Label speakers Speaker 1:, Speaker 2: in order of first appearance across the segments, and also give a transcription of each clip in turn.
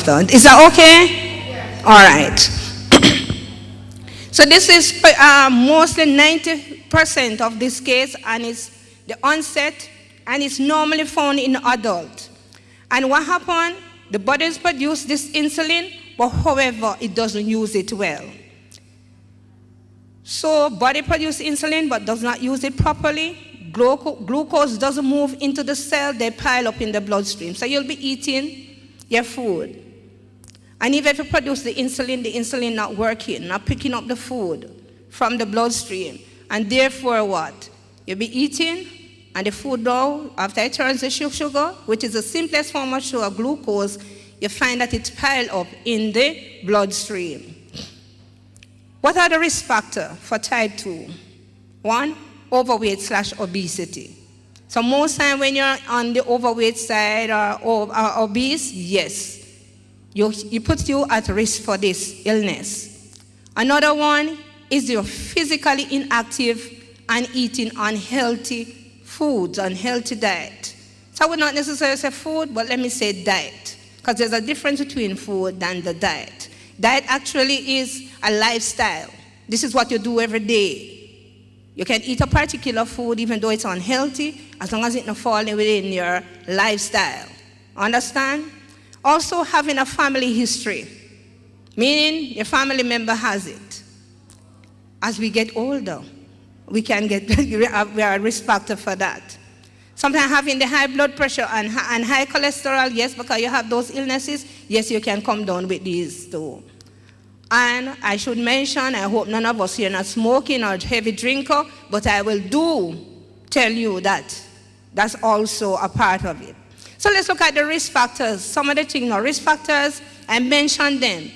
Speaker 1: after. Is that okay? Yes. All right. So this is mostly 90% of this case, and it's the onset, and it's normally found in adult. And what happened? The bodies produce this insulin, but however, it doesn't use it well. So body produces insulin, but does not use it properly. Glucose doesn't move into the cell, they pile up in the bloodstream. So you'll be eating your food. And even if you produce the insulin not working, not picking up the food from the bloodstream. And therefore what? You'll be eating, and the food now, after it turns to sugar, which is the simplest form of sugar, glucose, you find that it's piled up in the bloodstream. What are the risk factors for type 2? 1, overweight/obesity. So most time when you're on the overweight side or obese, yes, you put you at risk for this illness. Another one is you're physically inactive and eating unhealthy foods, unhealthy diet. So I would not necessarily say food, but let me say diet, because there's a difference between food and the diet. Diet actually is a lifestyle. This is what you do every day. You can eat a particular food even though it's unhealthy, as long as it's not falling within your lifestyle. Understand? Also having a family history, meaning your family member has it. As we get older, we are a risk factor for that. Sometimes having the high blood pressure and high cholesterol, yes, because you have those illnesses, yes, you can come down with these too. And I should mention, I hope none of us here are not smoking or heavy drinker, but I will tell you that that's also a part of it. So let's look at the risk factors. Some of the things, risk factors, I mentioned them.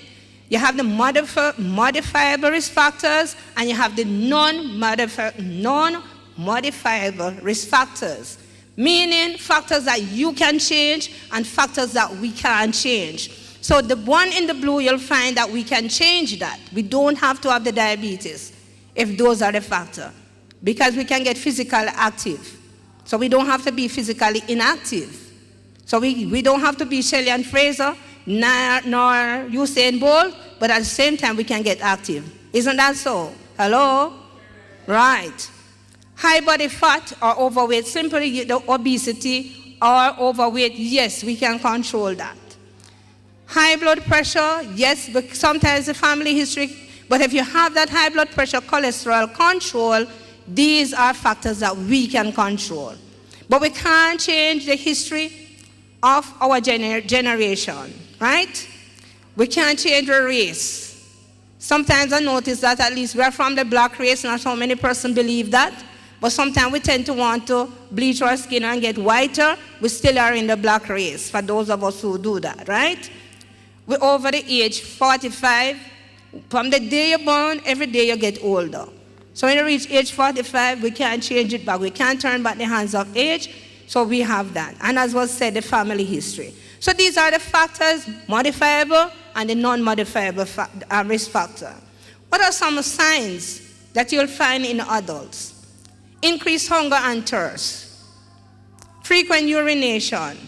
Speaker 1: You have the modifiable risk factors, and you have the non-modifiable risk factors, meaning factors that you can change and factors that we can't change. So the one in the blue, you'll find that we can change that. We don't have to have the diabetes if those are the factors, because we can get physically active. So we don't have to be physically inactive. So we don't have to be Shelley and Fraser, nor Usain Bolt, but at the same time we can get active. Isn't that so? Hello? Right. High body fat or overweight, simply the obesity or overweight, yes, we can control that. High blood pressure, yes, but sometimes the family history, but if you have that high blood pressure, cholesterol control, these are factors that we can control. But we can't change the history of our generation, right? We can't change the race. Sometimes I notice that at least we're from the black race, not so many persons believe that, but sometimes we tend to want to bleach our skin and get whiter. We still are in the black race, for those of us who do that, right? We're over the age 45. From the day you're born, every day you get older. So when you reach age 45, we can't change it back. We can't turn back the hands of age, so we have that. And as was said, the family history. So these are the factors, modifiable and the non-modifiable risk factor. What are some signs that you'll find in adults? Increased hunger and thirst, frequent urination,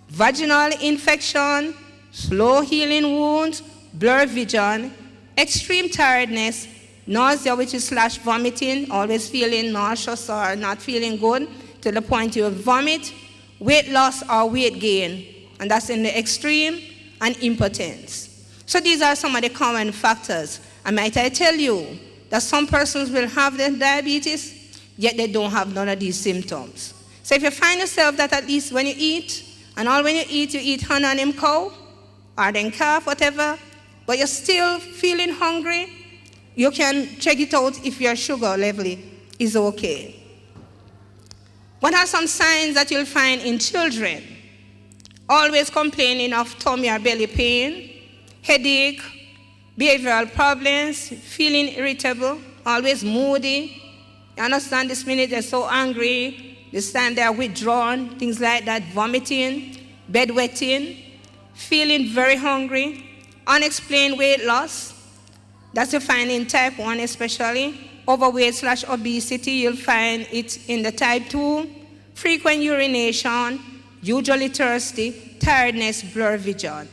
Speaker 1: vaginal infection, slow healing wounds, blurred vision, extreme tiredness, nausea, which is / vomiting, always feeling nauseous or not feeling good to the point you vomit, weight loss or weight gain, and that's in the extreme, and impotence. So these are some of the common factors. And might I tell you that some persons will have the diabetes, yet they don't have none of these symptoms. So if you find yourself that at least when you eat, and all when you eat honey and him cow, or then calf, whatever, but you're still feeling hungry, you can check it out if your sugar level is okay. What are some signs that you'll find in children? Always complaining of tummy or belly pain, headache, behavioral problems, feeling irritable, always moody. You understand, this minute they're so angry, this time they're withdrawn, things like that, vomiting, bedwetting, feeling very hungry, unexplained weight loss. That's you find in type 1 especially. Overweight / obesity, you'll find it in the type 2. Frequent urination, usually thirsty, tiredness, blurred vision.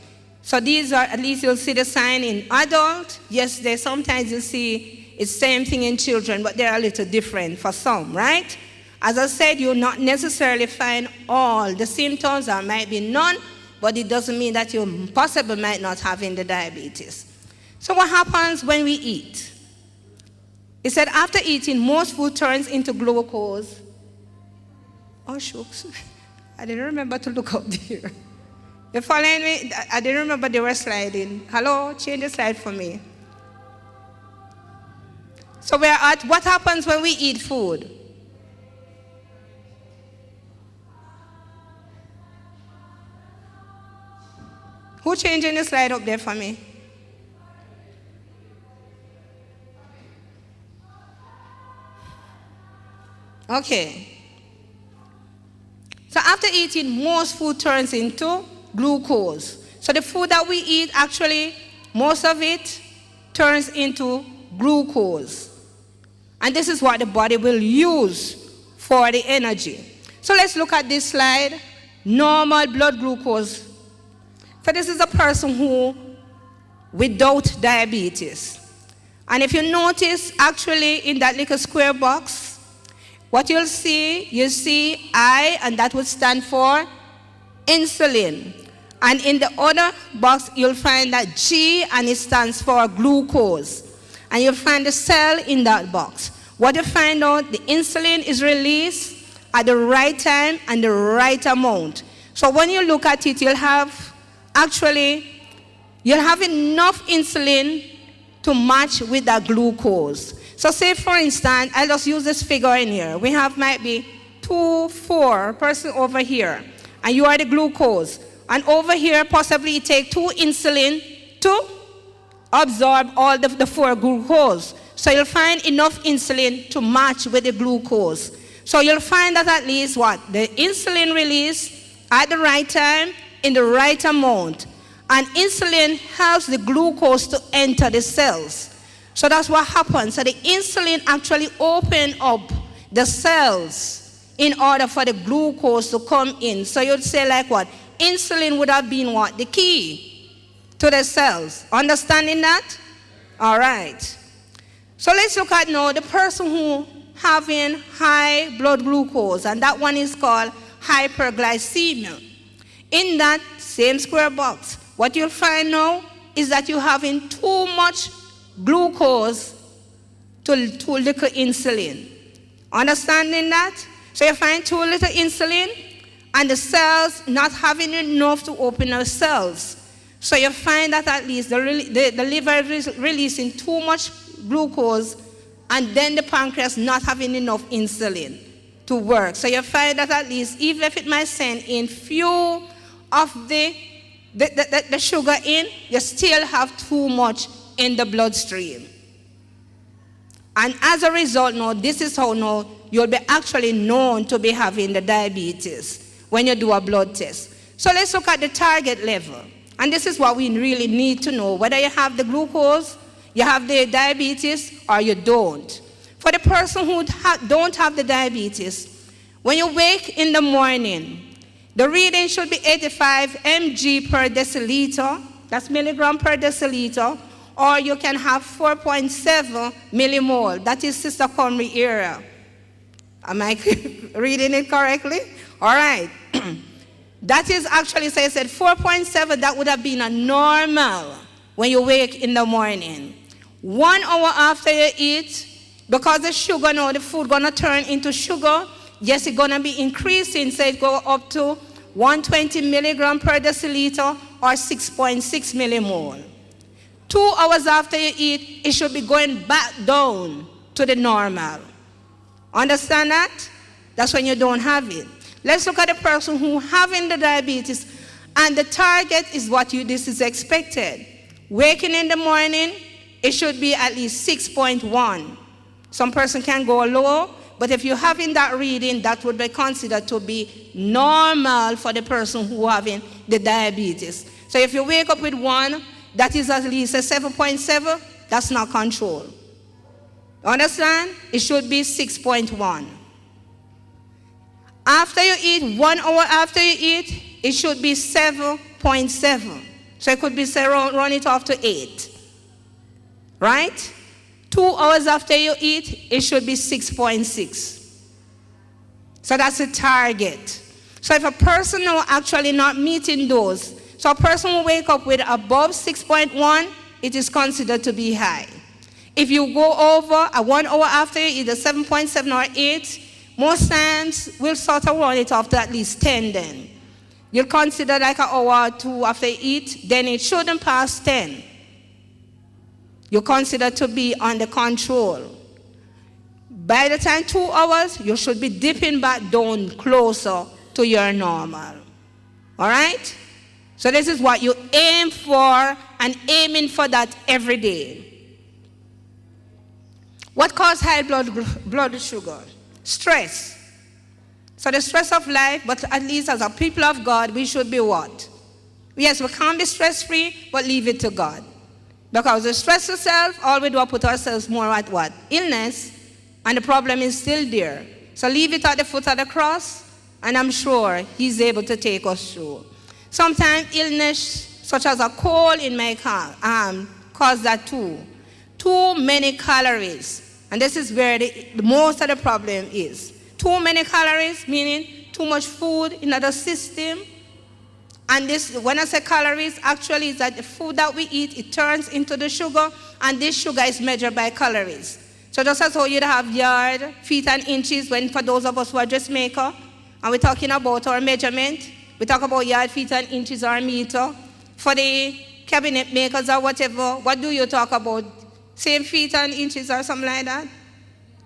Speaker 1: So these are, at least you'll see the sign in adult. Yes, there sometimes you see it's same thing in children, but they're a little different for some, right? As I said, you'll not necessarily find all the symptoms, or might be none, but it doesn't mean that you possibly might not have the diabetes. So what happens when we eat? He said after eating, most food turns into glucose. Oh, shucks. I didn't remember to look up there. You following me? I didn't remember they were sliding. Hello? Change the slide for me. So we're at what happens when we eat food? Who changing the slide up there for me? Okay. So after eating, most food turns into glucose. So the food that we eat, actually, most of it turns into glucose. And this is what the body will use for the energy. So let's look at this slide. Normal blood glucose. So this is a person who without diabetes. And if you notice, actually, in that little square box, what you see I, and that would stand for insulin. And in the other box, you'll find that G, and it stands for glucose. And you'll find the cell in that box. What you find out, the insulin is released at the right time and the right amount. So when you look at it, you'll have enough insulin to match with that glucose. So say, for instance, I'll just use this figure in here. We have might be 2, 4 person over here, and you are the glucose. And over here, possibly it take 2 insulin to absorb all the 4 glucose. So you'll find enough insulin to match with the glucose. So you'll find that at least what? The insulin release at the right time, in the right amount. And insulin helps the glucose to enter the cells. So that's what happens. So the insulin actually opens up the cells in order for the glucose to come in. So you'd say like what? Insulin would have been what? The key to the cells. Understanding that? All right. So let's look at now the person who having high blood glucose, and that one is called hyperglycemia. In that same square box, what you'll find now is that you're having too much glucose to too little insulin. Understanding that? So you find too little insulin, and the cells not having enough to open the cells. So you find that at least the liver is releasing too much glucose, and then the pancreas not having enough insulin to work. So you find that at least, even if it might send in few of the sugar in, you still have too much in the bloodstream. And as a result, now, this is how now you'll be actually known to be having the diabetes when you do a blood test. So let's look at the target level. And this is what we really need to know, whether you have the glucose, you have the diabetes, or you don't. For the person who don't have the diabetes, when you wake in the morning, the reading should be 85 mg per deciliter, that's milligram per deciliter, or you can have 4.7 millimole, that is Sister Conry area. Am I reading it correctly? All right. That is actually, so I said 4.7, that would have been a normal when you wake in the morning. 1 hour after you eat, because the sugar now, the food gonna turn into sugar, yes, it's gonna be increasing, so it go up to 120 milligram per deciliter or 6.6 millimole. 2 hours after you eat, it should be going back down to the normal. Understand that? That's when you don't have it. Let's look at the person who having the diabetes, and the target is what this is expected. Waking in the morning, it should be at least 6.1. Some person can go low, but if you're having that reading, that would be considered to be normal for the person who having the diabetes. So if you wake up with 1, that is at least a 7.7, that's not control. Understand? It should be 6.1. After you eat, 1 hour after you eat, it should be 7.7. So it could be, say, run it off to 8. Right? 2 hours after you eat, it should be 6.6. So that's a target. So if a person now actually not meeting those, so a person will wake up with above 6.1, it is considered to be high. If you go over a 1 hour after, either 7.7 or 8, most times we'll sort of run it off to at least 10 then. You'll consider like an hour or 2 after you eat, then it shouldn't pass 10. You consider to be under control. By the time 2 hours, you should be dipping back down closer to your normal. All right? So this is what you aim for, and aiming for that every day. What causes high blood sugar? Stress. So the stress of life, but at least as a people of God, we should be what? Yes, we can't be stress-free, but leave it to God. Because we stress ourselves, all we do is put ourselves more at what? Illness, and the problem is still there. So leave it at the foot of the cross, and I'm sure He's able to take us through. Sometimes illness, such as a cold in my cause that too. Too many calories. And this is where the most of the problem is. Too many calories, meaning too much food in the system. And this, when I say calories, actually is that the food that we eat, it turns into the sugar, and this sugar is measured by calories. So just as how you'd have yard, feet, and inches, when for those of us who are dressmaker, and we're talking about our measurement, we talk about yard, feet, and inches or meter. For the cabinet makers or whatever, what do you talk about? Same feet and inches or something like that?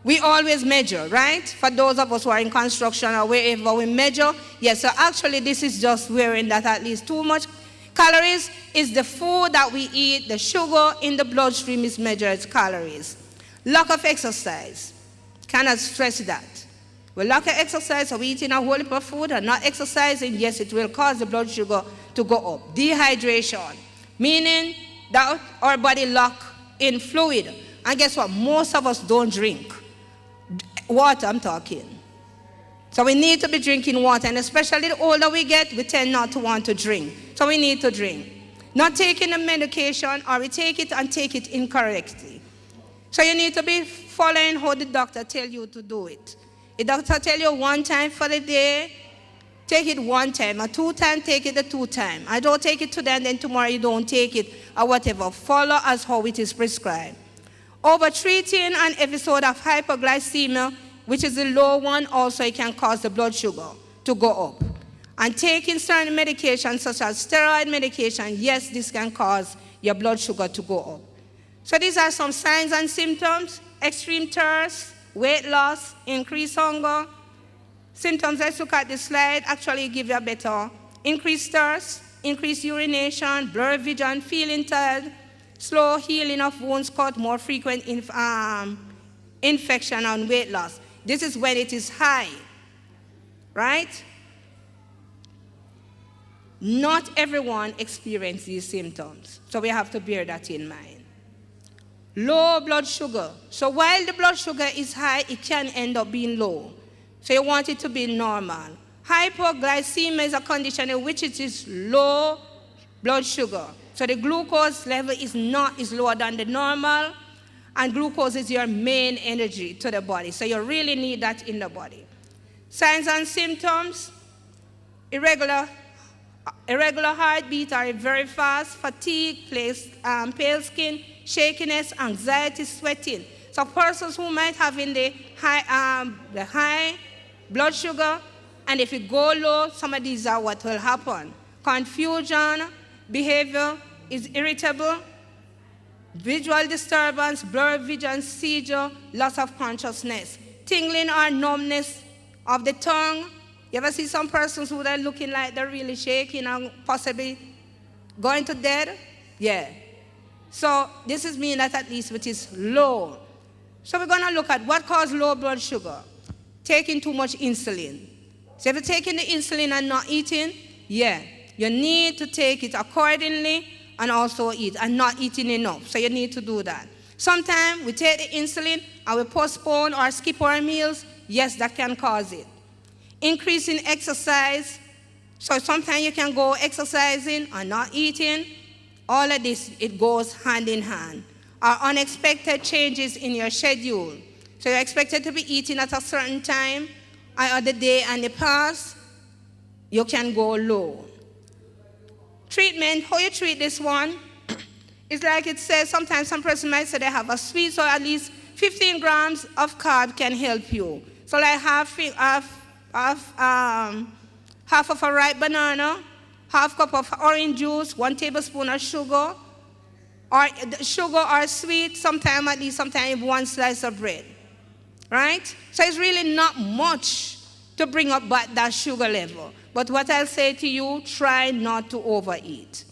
Speaker 1: We always measure, right? For those of us who are in construction or wherever we measure. Yes, so actually this is just wearing that at least too much calories is the food that we eat. The sugar in the bloodstream is measured as calories. Lack of exercise. Cannot stress that. We lack of exercise, so we eating a whole heap of food and not exercising, yes, it will cause the blood sugar to go up. Dehydration, meaning that our body lack in fluid. And guess what? Most of us don't drink. Water, I'm talking. So we need to be drinking water, and especially the older we get, we tend not to want to drink. So we need to drink. Not taking the medication, or we take it and take it incorrectly. So you need to be following how the doctor tells you to do it. The doctor tells you 1 time for the day, take it 1 time, or 2 times, take it the 2 times. I don't take it today and then tomorrow you don't take it, or whatever. Follow as how it is prescribed. Overtreating an episode of hypoglycemia, which is the low one, also it can cause the blood sugar to go up. And taking certain medications such as steroid medication, yes, this can cause your blood sugar to go up. So these are some signs and symptoms: extreme thirst, weight loss, increased hunger. Symptoms, let's look at the slide, actually give you a better. Increased thirst, increased urination, blurred vision, feeling tired, slow healing of wounds cut, more frequent infection, and weight loss. This is when it is high, right? Not everyone experiences these symptoms, so we have to bear that in mind. Low blood sugar. So while the blood sugar is high, it can end up being low. So you want it to be normal. Hypoglycemia is a condition in which it is low blood sugar. So the glucose level is lower than the normal, and glucose is your main energy to the body. So you really need that in the body. Signs and symptoms: irregular heartbeat or very fast, fatigue, pale skin, shakiness, anxiety, sweating. So persons who might have in the high blood sugar, and if it go low, some of these are what will happen. Confusion, behavior is irritable, visual disturbance, blurred vision, seizure, loss of consciousness, tingling or numbness of the tongue. You ever see some persons who are looking like they're really shaking and possibly going to dead? Yeah. So this is mean that at least it is low. So we're going to look at what causes low blood sugar. Taking too much insulin. So if you're taking the insulin and not eating, yeah, you need to take it accordingly and also eat, and not eating enough. So you need to do that. Sometimes we take the insulin and we postpone or skip our meals. Yes, that can cause it. Increasing exercise. So sometimes you can go exercising and not eating. All of this, it goes hand in hand. Or unexpected changes in your schedule. So you're expected to be eating at a certain time, or the day and the past, you can go low. Treatment, how you treat this one, it's like it says, sometimes some person might say they have a sweet, so at least 15 grams of carb can help you. So like half of a ripe banana, half cup of orange juice, 1 tablespoon of sugar, or sugar or sweet, sometimes at least, sometimes 1 slice of bread, right? So it's really not much to bring up that sugar level. But what I'll say to you, try not to overeat.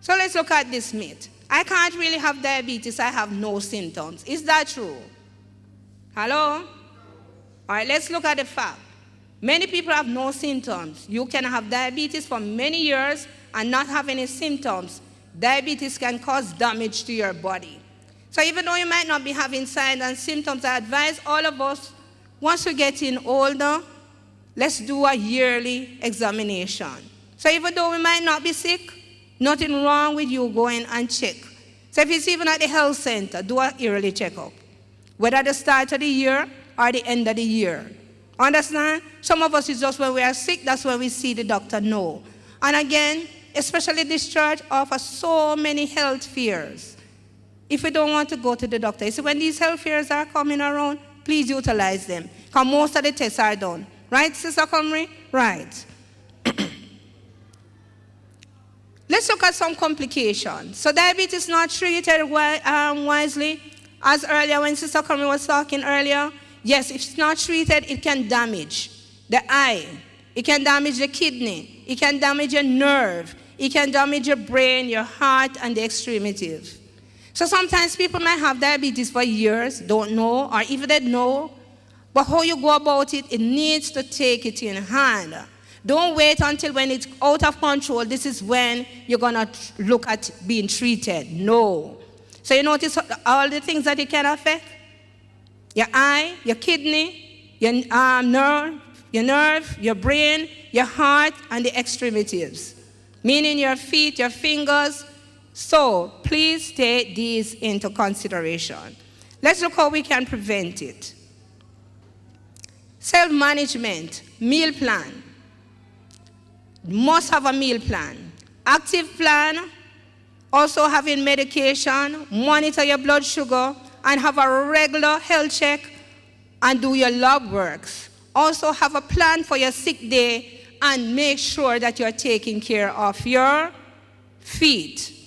Speaker 1: So let's look at this myth. I can't really have diabetes, I have no symptoms. Is that true? Hello? All right, let's look at the fact. Many people have no symptoms. You can have diabetes for many years and not have any symptoms. Diabetes can cause damage to your body. So even though you might not be having signs and symptoms, I advise all of us, once we're getting older, let's do a yearly examination. So even though we might not be sick, nothing wrong with you going and check. So if it's even at the health center, do a yearly checkup. Whether at the start of the year or the end of the year. Understand? Some of us, it's just when we are sick, that's when we see the doctor. No. And again, especially this church offers so many health fairs. If we don't want to go to the doctor, you see, when these health fairs are coming around, please utilize them. Because most of the tests are done. Right, Sister Comrie? Right. Let's look at some complications. So diabetes not treated wisely. As earlier, when Sister Comrie was talking earlier, yes, if it's not treated, it can damage the eye. It can damage the kidney. It can damage your nerve. It can damage your brain, your heart, and the extremities. So sometimes people might have diabetes for years, don't know, or even they know. But how you go about it, it needs to take it in hand. Don't wait until when it's out of control. This is when you're going to look at being treated. No. So you notice all the things that it can affect? Your eye, your kidney, your nerve, your brain, your heart, and the extremities. Meaning your feet, your fingers. So please take these into consideration. Let's look how we can prevent it. Self-management, meal plan. Must have a meal plan. Active plan, also having medication, monitor your blood sugar, and have a regular health check, and do your lab works. Also have a plan for your sick day, and make sure that you're taking care of your feet.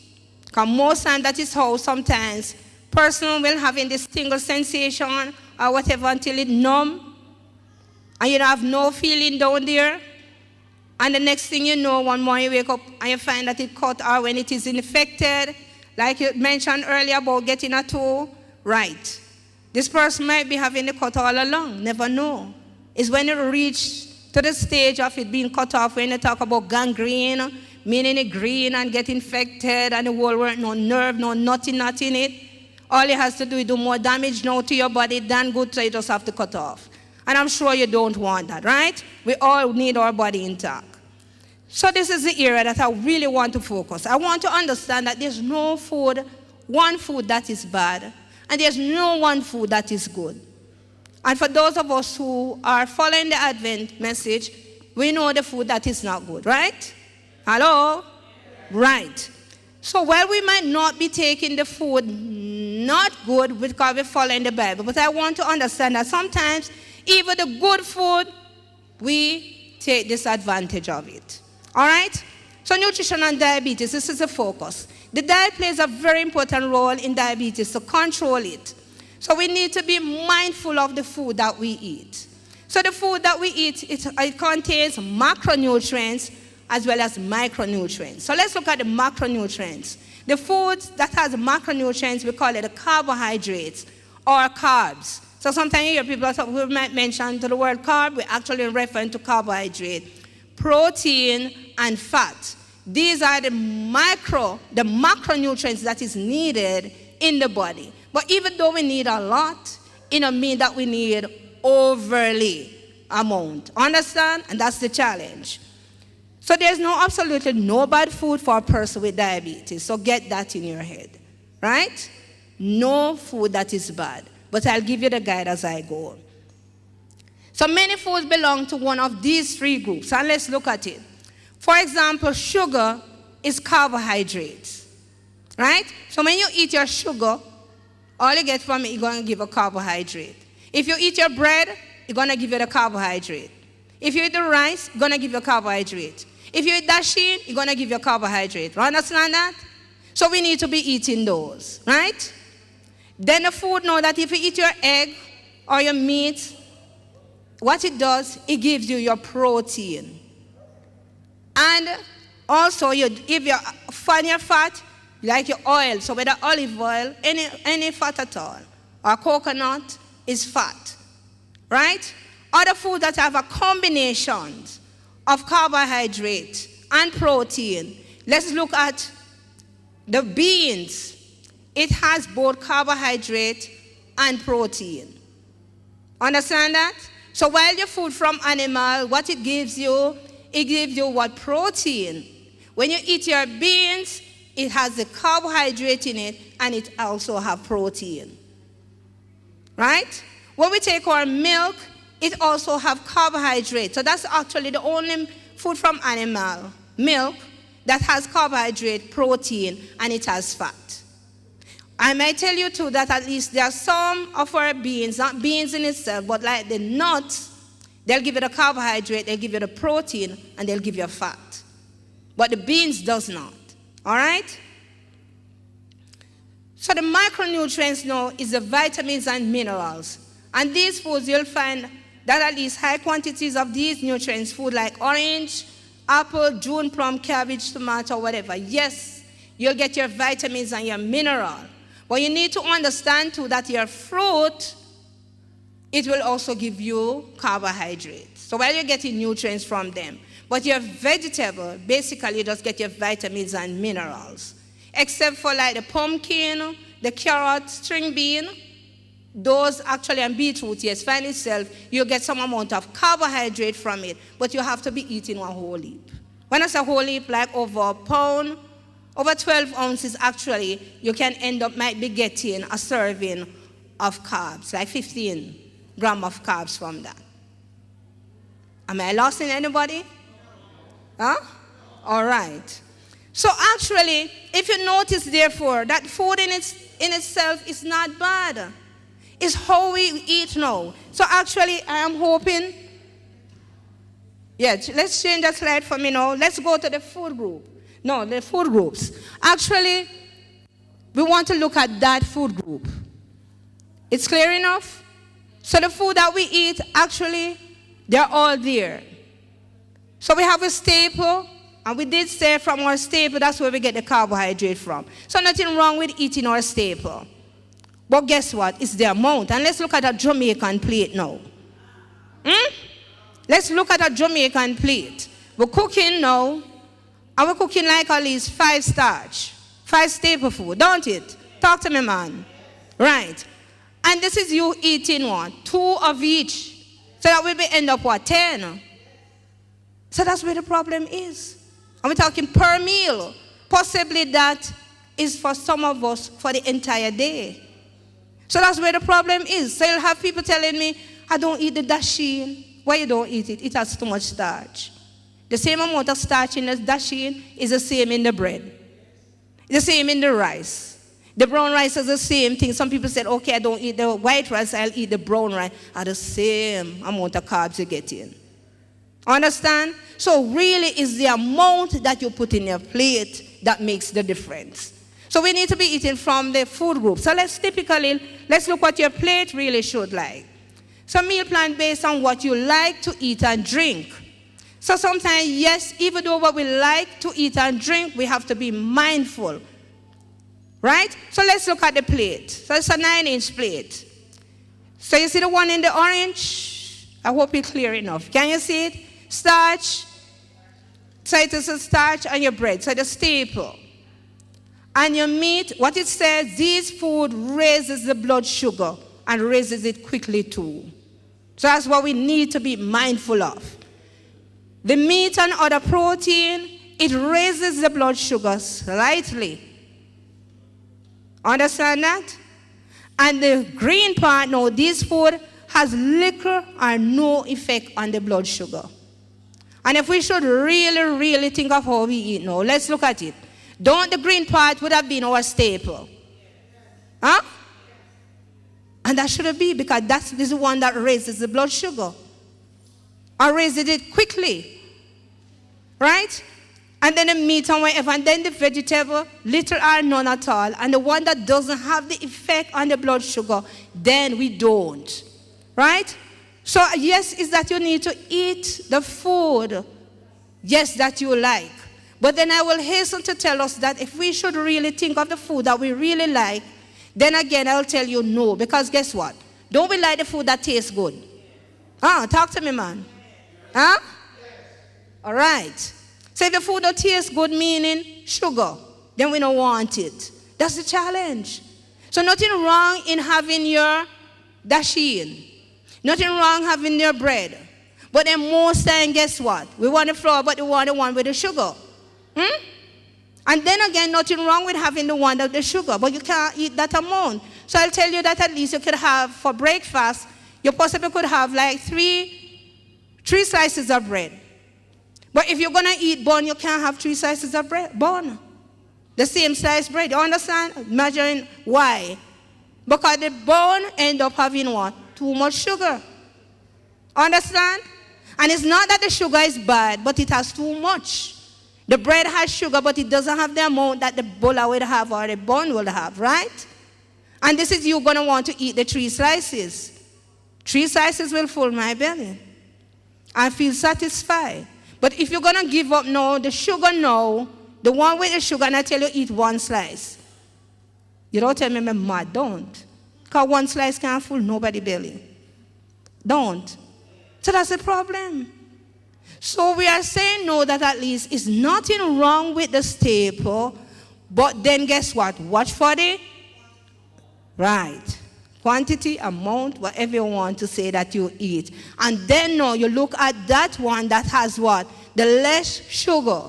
Speaker 1: Because most times that is how sometimes person will having this tingle sensation or whatever until it numb. And you don't have no feeling down there. And the next thing you know, one morning you wake up and you find that it cut, or when it is infected, like you mentioned earlier about getting a toe, right. This person might be having the cut all along, never know. It's when it reaches to the stage of it being cut off, when you talk about gangrene, meaning it green and get infected and the whole world, no nerve, no nothing in it. All it has to do is do more damage now to your body than good, so you just have to cut off. And I'm sure you don't want that, right? We all need our body intact. So this is the area that I really want to focus. I want to understand that there's no food, one food that is bad, and there's no one food that is good. And for those of us who are following the Advent message, we know the food that is not good, right? Hello? Right. So while we might not be taking the food not good because we're following the Bible, but I want to understand that sometimes even the good food, we take disadvantage of it. All right? So nutrition and diabetes, this is the focus. The diet plays a very important role in diabetes to control it. So we need to be mindful of the food that we eat. So the food that we eat, it contains macronutrients as well as micronutrients. So let's look at the macronutrients. The food that has macronutrients, we call it the carbohydrates or carbs. So sometimes you hear people who might mention to the word carb, we're actually referring to carbohydrate, protein, and fat. These are the macronutrients that is needed in the body. But even though we need a lot, it doesn't mean that we need overly amount. Understand? And that's the challenge. So there's absolutely no bad food for a person with diabetes. So get that in your head, right? No food that is bad. But I'll give you the guide as I go. So many foods belong to one of these three groups. And let's look at it. For example, sugar is carbohydrates, right? So when you eat your sugar, all you get from it, you're going to give a carbohydrate. If you eat your bread, you're going to give you the carbohydrate. If you eat the rice, you're going to give you a carbohydrate. If you eat dasheen, you're going to give you a carbohydrate. You understand that? So we need to be eating those, right? Then the food, know that if you eat your egg or your meat, what it does, it gives you your protein. And also, if you find your fat, like your oil, so whether olive oil, any fat at all, or coconut is fat, right? Other foods that have a combination of carbohydrate and protein. Let's look at the beans. It has both carbohydrate and protein. Understand that? So while your food from animal, what it gives you what? Protein. When you eat your beans, it has the carbohydrate in it, and it also has protein. Right? When we take our milk, it also has carbohydrate. So that's actually the only food from animal, milk, that has carbohydrate, protein, and it has fat. I might tell you too that at least there are some of our beans, not beans in itself, but like the nuts, they'll give you the carbohydrate, they'll give you the protein, and they'll give you fat. But the beans does not. All right? So the micronutrients now is the vitamins and minerals. And these foods, you'll find that at least high quantities of these nutrients, food like orange, apple, June plum, cabbage, tomato, whatever. Yes, you'll get your vitamins and your mineral. But you need to understand too that your fruit, it will also give you carbohydrates. So while you're getting nutrients from them, but your vegetable, basically you just get your vitamins and minerals. Except for like the pumpkin, the carrot, string bean, those actually, and beetroot, yes, find itself, you get some amount of carbohydrate from it, but you have to be eating one whole heap. When I say whole heap, like over a pound, over 12 ounces actually, you can end up, might be getting a serving of carbs, like 15 grams of carbs from that. Am I lost in anybody? Huh? All right. So actually, if you notice, therefore, that food in itself is not bad. It's how we eat now. So actually, I am hoping, yeah, let's change that slide for me now. Let's go to the food group. No, the food groups. Actually, we want to look at that food group. It's clear enough? So the food that we eat, actually, they're all there. So we have a staple, and we did say from our staple, that's where we get the carbohydrate from. So nothing wrong with eating our staple. But guess what? It's the amount. And let's look at a Jamaican plate now. Let's look at a Jamaican plate. We're cooking now, and we're cooking like at least 5 starch, 5 staple food, don't it? Talk to me, man. Right. And this is you eating what? 2 of each. So that will be end up what? 10. So that's where the problem is. And we're talking per meal. Possibly that is for some of us for the entire day. So that's where the problem is. So you'll have people telling me, I don't eat the dasheen. Why you don't eat it? It has too much starch. The same amount of starch in the dasheen is the same in the bread. The same in the rice. The brown rice is the same thing. Some people said, okay, I don't eat the white rice, I'll eat the brown rice. Are the same amount of carbs you get in. Understand? So really it's the amount that you put in your plate that makes the difference. So we need to be eating from the food group. So let's look what your plate really should like. So meal plan based on what you like to eat and drink. So sometimes, yes, even though what we like to eat and drink, we have to be mindful. Right? So let's look at the plate. So it's a 9-inch plate. So you see the one in the orange? I hope it's clear enough. Can you see it? Starch. So it is a starch on your bread. So the staple. And your meat, what it says, this food raises the blood sugar and raises it quickly too. So that's what we need to be mindful of. the meat and other protein, it raises the blood sugar slightly. Understand that? And the green part, no, this food has little or no effect on the blood sugar. And if we should really, really think of how we eat now, let's look at it. Don't the green part would have been our staple? Huh? And that should be, because that's the one that raises the blood sugar. Or raises it quickly. Right? And then the meat and whatever, and then the vegetable, little or none at all. And the one that doesn't have the effect on the blood sugar, then we don't. Right? So yes, is that you need to eat the food, yes, that you like. But then I will hasten to tell us that if we should really think of the food that we really like, then again I will tell you no. Because guess what? Don't we like the food that tastes good? Talk to me, man. Huh? All right. So if the food don't taste good, meaning sugar, then we don't want it. That's the challenge. So nothing wrong in having your dasheen. Nothing wrong having your bread. But then most time, guess what? We want the flour, but we want the one with the sugar. And then again, nothing wrong with having the one with the sugar, but you can't eat that amount. So I'll tell you that at least you could have, for breakfast, you possibly could have like three slices of bread. But if you're going to eat bun, you can't have 3 slices of bread, bun. The same size bread. You understand? Imagine why. Because the bun end up having what? Too much sugar. Understand? And it's not that the sugar is bad, but it has too much. The bread has sugar, but it doesn't have the amount that the bola will have or the bun will have, right? And this is you going to want to eat the 3 slices. 3 slices will fill my belly. I feel satisfied. But if you're going to give up now, the sugar now, the one with the sugar, and I tell you eat 1 slice. You don't tell me I'm mad, don't. Because 1 slice can't fill nobody's belly. Don't. So that's the problem. So we are saying no, that at least is nothing wrong with the staple, but then guess what? Watch for the right quantity, amount, whatever you want to say that you eat. And then no, you look at that one that has what? The less sugar.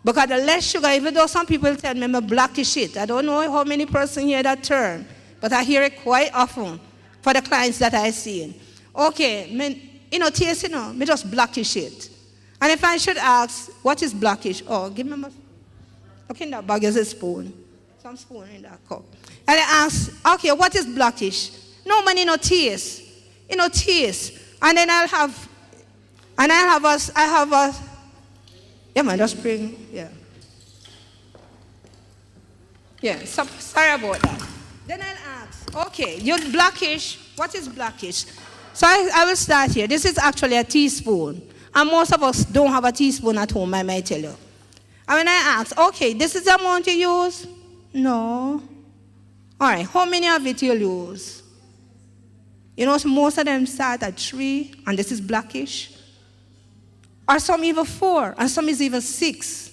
Speaker 1: Because the less sugar, even though some people tell me I'm a blackish it. I don't know how many persons hear that term, but I hear it quite often for the clients that I see. Okay, taste, me just blackish it. And if I should ask, what is blackish? Oh, give me look in that bag, there's a spoon. Some spoon in that cup. And I ask, okay, what is blackish? No man, taste. Taste. And then I have a, yeah man, just bring, yeah. Yeah, sorry about that. Then I'll ask, okay, you're blackish, what is blackish? So I will start here. This is actually a teaspoon. And most of us don't have a teaspoon at home, I might tell you. And when I ask, okay, this is the amount you use? No. All right, how many of it you use? So most of them start at 3, and this is blackish. Or some even 4, and some is even 6.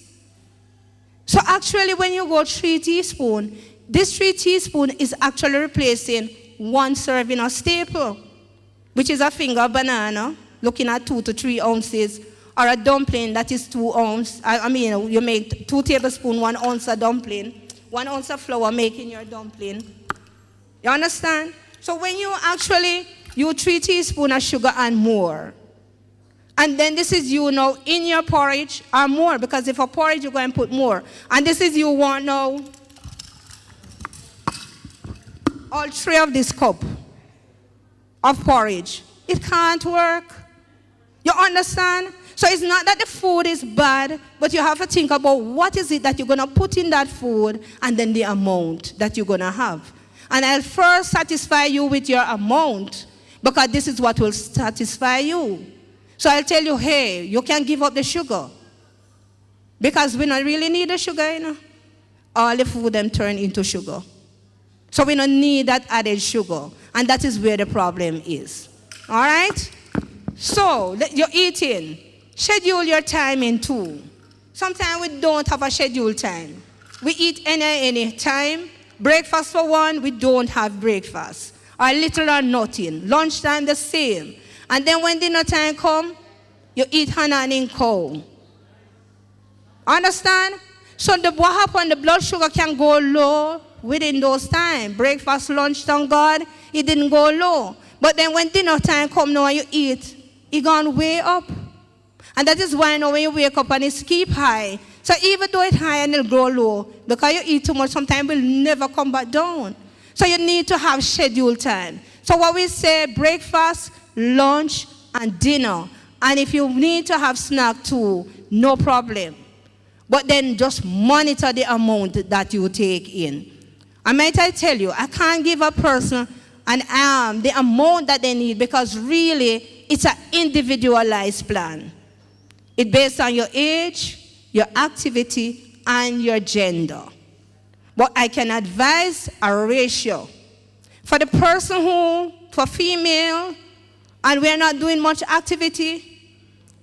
Speaker 1: So actually, when you go 3 teaspoons, this 3 teaspoons is actually replacing 1 serving of staple, which is a finger of banana, looking at 2 to 3 ounces, or a dumpling that is 2 ounces. You make 2 tablespoons, 1 ounce of dumpling, 1 ounce of flour making your dumpling. You understand? So when you actually, you 3 teaspoons of sugar and more. And then this is you now in your porridge or more, because if a porridge you're going to put more. And this is you want now all 3 of this cup of porridge. It can't work. You understand? So it's not that the food is bad, but you have to think about what is it that you're going to put in that food and then the amount that you're going to have. And I'll first satisfy you with your amount, because this is what will satisfy you. So I'll tell you, hey, you can give up the sugar, because we don't really need the sugar, All the food them turn into sugar. So we don't need that added sugar. And that is where the problem is. All right? So you're eating. Schedule your time in too. Sometimes we don't have a scheduled time. We eat any time. Breakfast for 1, we don't have breakfast. Or little or nothing. Lunchtime the same. And then when dinner time comes, you eat hana and cow. Understand? So what happened, the blood sugar can go low within those times. Breakfast, lunch, thank God, it didn't go low. But then when dinner time come now and you eat, it gone way up. And that is why now when you wake up and it's keep high. So even though it's high and it'll go low, because you eat too much, sometimes it will never come back down. So you need to have scheduled time. So what we say, breakfast, lunch, and dinner. And if you need to have snack too, no problem. But then just monitor the amount that you take in. And might I tell you, I can't give a person the amount that they need because really it's an individualized plan. It's based on your age, your activity, and your gender. But I can advise a ratio. For the person for female, and we're not doing much activity,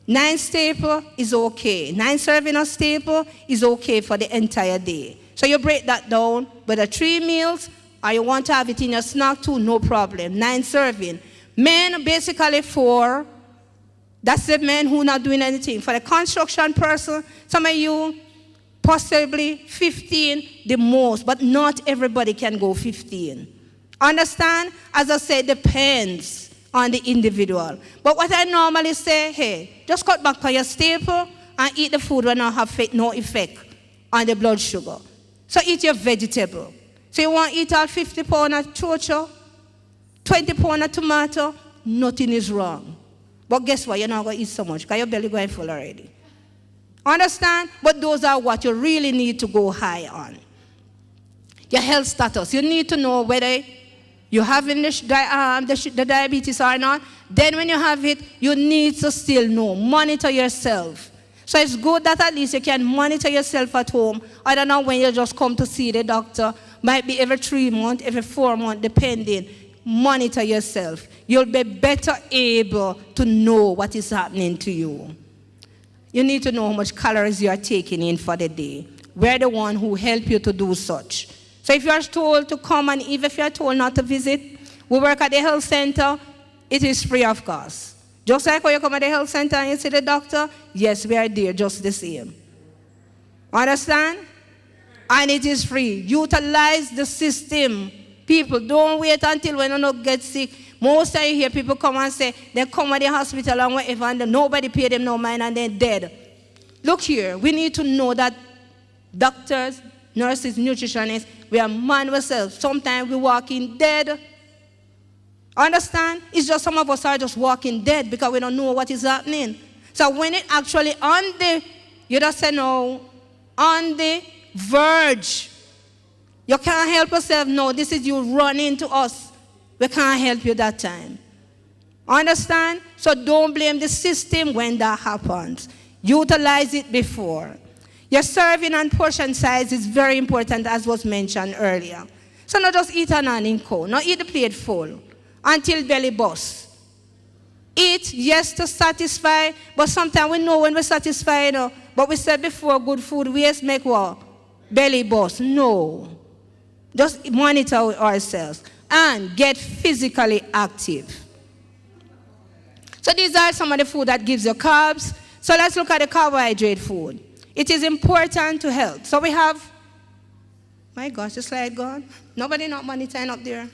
Speaker 1: 9 staple is okay. 9 serving of staple is okay for the entire day. So you break that down, whether 3 meals, or you want to have it in your snack too, no problem. 9 serving. Men, basically 4. That's the men who are not doing anything. For the construction person, some of you, possibly 15, the most, but not everybody can go 15. Understand? As I said, depends on the individual. But what I normally say, hey, just cut back on your staple and eat the food when I have no effect on the blood sugar. So eat your vegetable. So you want to eat all 50 pounds of chocho, 20 pounds of tomato, nothing is wrong. But guess what? You're not going to eat so much because your belly going full already. Understand? But those are what you really need to go high on. Your health status. You need to know whether you're having the diabetes or not. Then when you have it, you need to still know. Monitor yourself. So it's good that at least you can monitor yourself at home. I don't know when you just come to see the doctor. Might be every 3 months, every 4 months, depending. Monitor yourself. You'll be better able to know what is happening to you. You need to know how much calories you are taking in for the day. We're the one who help you to do such. So if you are told to come, and even if you are told not to visit, we work at the health center, it is free of cost. Just like when you come at the health center and you see the doctor, yes, we are there just the same. Understand? And it is free. Utilize the system. People, don't wait until when you don't get sick. Most time you hear people come and say, they come at the hospital and whatever, and nobody pay them no mind and they're dead. Look here, we need to know that doctors, nurses, nutritionists, we are man ourselves. Sometimes we walking dead. Understand? It's just some of us are just walking dead because we don't know what is happening. So when it actually you just say no, on the verge, you can't help yourself. No, this is you running to us. We can't help you that time. Understand? So don't blame the system when that happens. Utilize it before. Your serving and portion size is very important, as was mentioned earlier. So not just eat an inco, not eat the plate full until belly bursts. Eat, yes, to satisfy, but sometimes we know when we're satisfied, but we said before, good food waste make what? Belly burst. No. Just monitor ourselves and get physically active. So these are some of the food that gives you carbs. So let's look at the carbohydrate food. It is important to health. So we have, my gosh, the slide gone. Nobody not monitoring up there.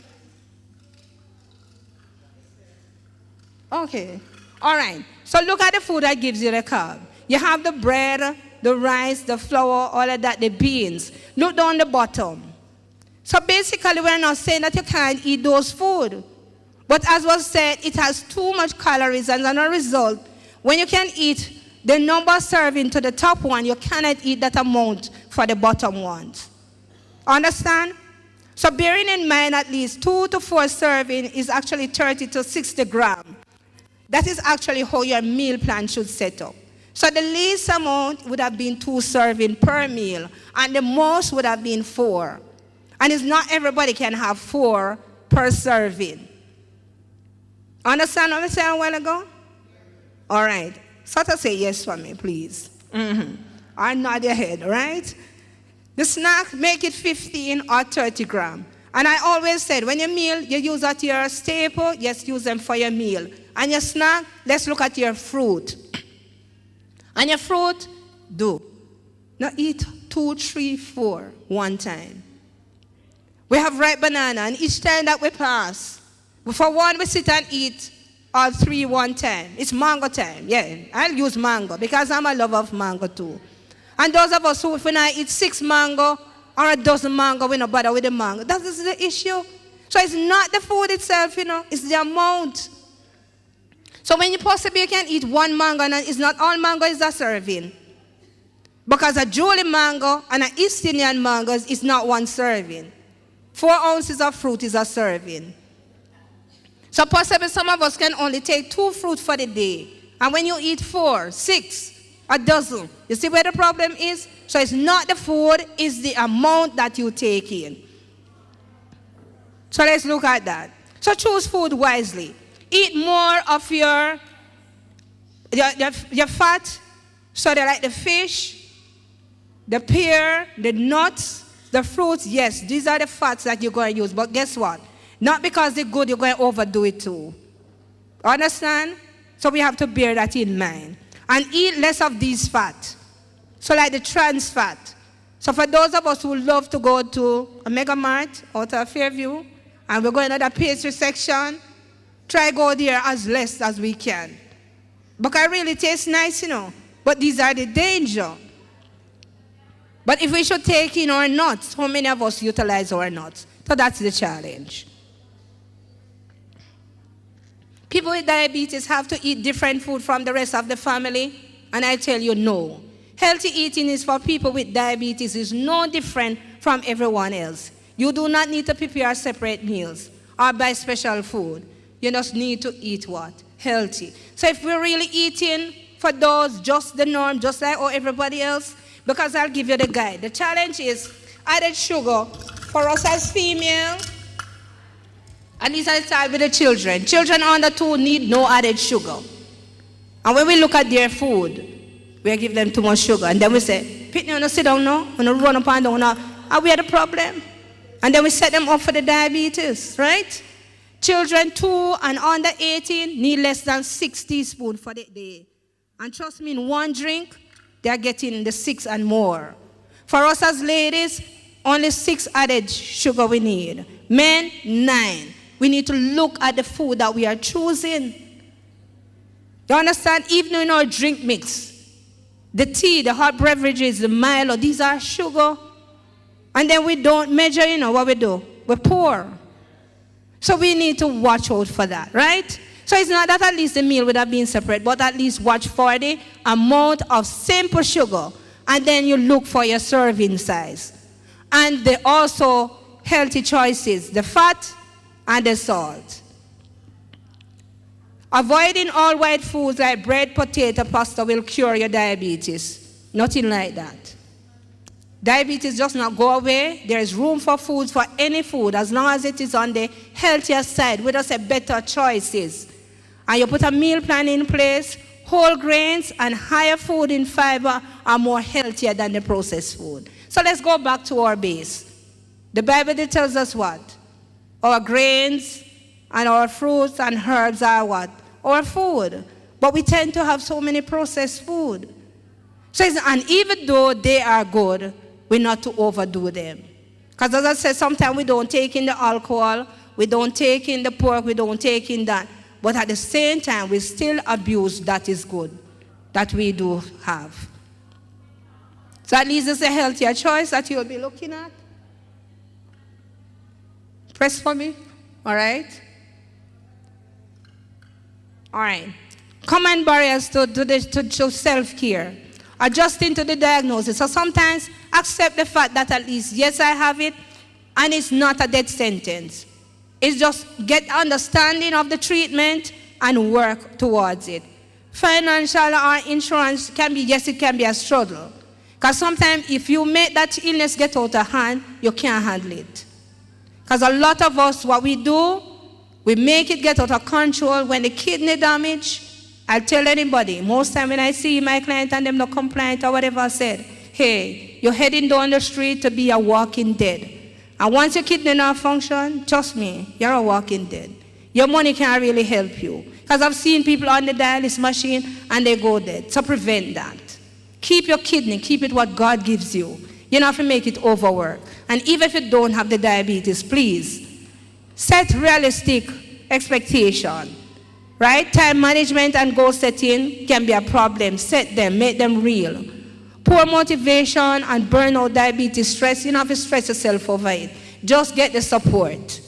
Speaker 1: Okay, all right. So look at the food that gives you the carb. You have the bread, the rice, the flour, all of that, the beans. Look down the bottom. So basically, we're not saying that you can't eat those food. But as was said, it has too much calories, and as a result, when you can eat the number serving to the top one, you cannot eat that amount for the bottom ones. Understand? So bearing in mind at least 2 to 4 serving is actually 30 to 60 grams. That is actually how your meal plan should set up. So the least amount would have been 2 servings per meal, and the most would have been 4. And it's not everybody can have 4 per serving. Understand what I said a while ago? All right. Sort of say yes for me, please. I nod your head, right? The snack, make it 15 or 30 grams. And I always said, when you meal, you use at your staple, yes, use them for your meal. And your snack, let's look at your fruit. And your fruit, do. Not eat 2, 3, 4 one time. We have ripe banana, and each time that we pass, for one we sit and eat all 3 one time. It's mango time. Yeah, I'll use mango because I'm a lover of mango too. And those of us who, if we not eat 6 mango or a dozen mango, we don't bother with the mango. That is the issue. So it's not the food itself, it's the amount. So when you possibly can eat 1 mango, and it's not all mango is a serving. Because a Julie mango and an East Indian mango is not 1 serving. 4 ounces of fruit is a serving. So possibly some of us can only take 2 fruit for the day. And when you eat 4, 6, a dozen, you see where the problem is? So it's not the food, it's the amount that you take in. So let's look at that. So choose food wisely. Eat more of your fat, so they like the fish, the pear, the nuts, the fruits. Yes, these are the fats that you're going to use. But guess what? Not because they're good, you're going to overdo it too. Understand? So we have to bear that in mind. And eat less of these fat. So like the trans fat. So for those of us who love to go to a Mega Mart or to a Fairview, and we're going to the pastry section, try go there as less as we can. Because it really tastes nice, But these are the danger. But if we should take in our nuts, how many of us utilize our nuts? So that's the challenge. People with diabetes have to eat different food from the rest of the family. And I tell you, no. Healthy eating is for people with diabetes is no different from everyone else. You do not need to prepare separate meals or buy special food. You just need to eat what? Healthy. So if we're really eating for those, just the norm, just like everybody else, because I'll give you the guide. The challenge is added sugar for us as female, and these are the time with the children. Children under 2 need no added sugar. And when we look at their food, we give them too much sugar. And then we say, Pitney, you don't sit down now, you don't run up and down now. Are we at the problem? And then we set them up for the diabetes, right? Children 2 and under 18 need less than 6 teaspoons for the day. And trust me, in 1 drink, they are getting the 6 and more. For us as ladies, only 6 added sugar we need. Men, 9. We need to look at the food that we are choosing. You understand? Even in our drink mix, the tea, the hot beverages, the Milo, these are sugar. And then we don't measure, what we do? We pour. So we need to watch out for that, right? So it's not that at least the meal would have been separate, but at least watch for the amount of simple sugar. And then you look for your serving size. And the also healthy choices, the fat and the salt. Avoiding all white foods like bread, potato, pasta will cure your diabetes. Nothing like that. Diabetes does not go away. There is room for foods, for any food, as long as it is on the healthier side. We just say better choices. And you put a meal plan in place, whole grains and higher food in fiber are more healthier than the processed food. So let's go back to our base. The Bible tells us what? Our grains and our fruits and herbs are what? Our food. But we tend to have so many processed food. So and even though they are good, we're not to overdo them. Because as I said, sometimes we don't take in the alcohol, we don't take in the pork, we don't take in that. But at the same time, we still abuse that is good, that we do have. So at least it's a healthier choice that you'll be looking at. Press for me. All right? All right. Common barriers to self-care. Adjusting to the diagnosis. So sometimes accept the fact that at least, yes, I have it, and it's not a death sentence. It's just get understanding of the treatment and work towards it. Financial or insurance can be, yes, it can be a struggle. Because sometimes if you make that illness get out of hand, you can't handle it. Because a lot of us, what we do, we make it get out of control. When the kidney damage, I'll tell anybody, most time when I see my client and them not compliant or whatever I said, hey, you're heading down the street to be a walking dead. And once your kidney not function, trust me, you're a walking dead. Your money can't really help you. Because I've seen people on the dialysis machine and they go dead. So prevent that. Keep your kidney. Keep it what God gives you. You don't have to make it overwork. And even if you don't have the diabetes, please set realistic expectation. Right? Time management and goal setting can be a problem. Set them. Make them real. Poor motivation and burnout, diabetes, stress. You don't have to stress yourself over it. Just get the support.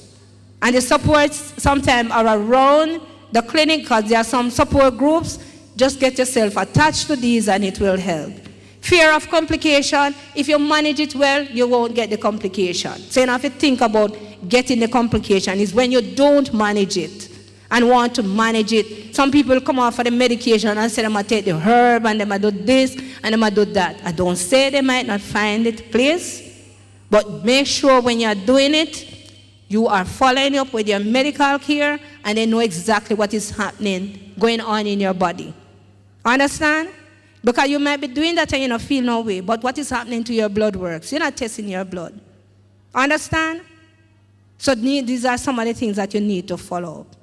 Speaker 1: And the supports sometimes are around the clinic because there are some support groups. Just get yourself attached to these and it will help. Fear of complication. If you manage it well, you won't get the complication. So you don't have to think about getting the complication. It's when you don't manage it and want to manage it. Some people come off for the medication and say they might take the herb and they might do this and they might do that. I don't say they might not find it, please. But make sure when you're doing it, you are following up with your medical care and they know exactly what is happening, going on in your body. Understand? Because you might be doing that and you don't feel no way. But what is happening to your blood works? You're not testing your blood. Understand? So these are some of the things that you need to follow up.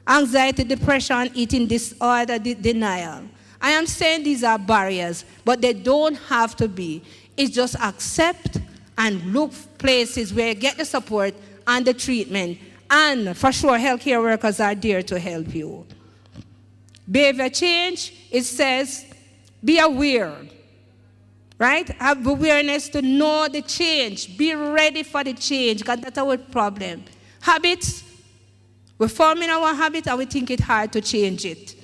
Speaker 1: Anxiety, depression, eating disorder, denial. I am saying these are barriers, but they don't have to be. It's just accept and look places where you get the support and the treatment. And for sure, healthcare workers are there to help you. Behavior change, it says, be aware, right? Have awareness to know the change. Be ready for the change, because that's our problem. Habits, we're forming our habit and we think it's hard to change it.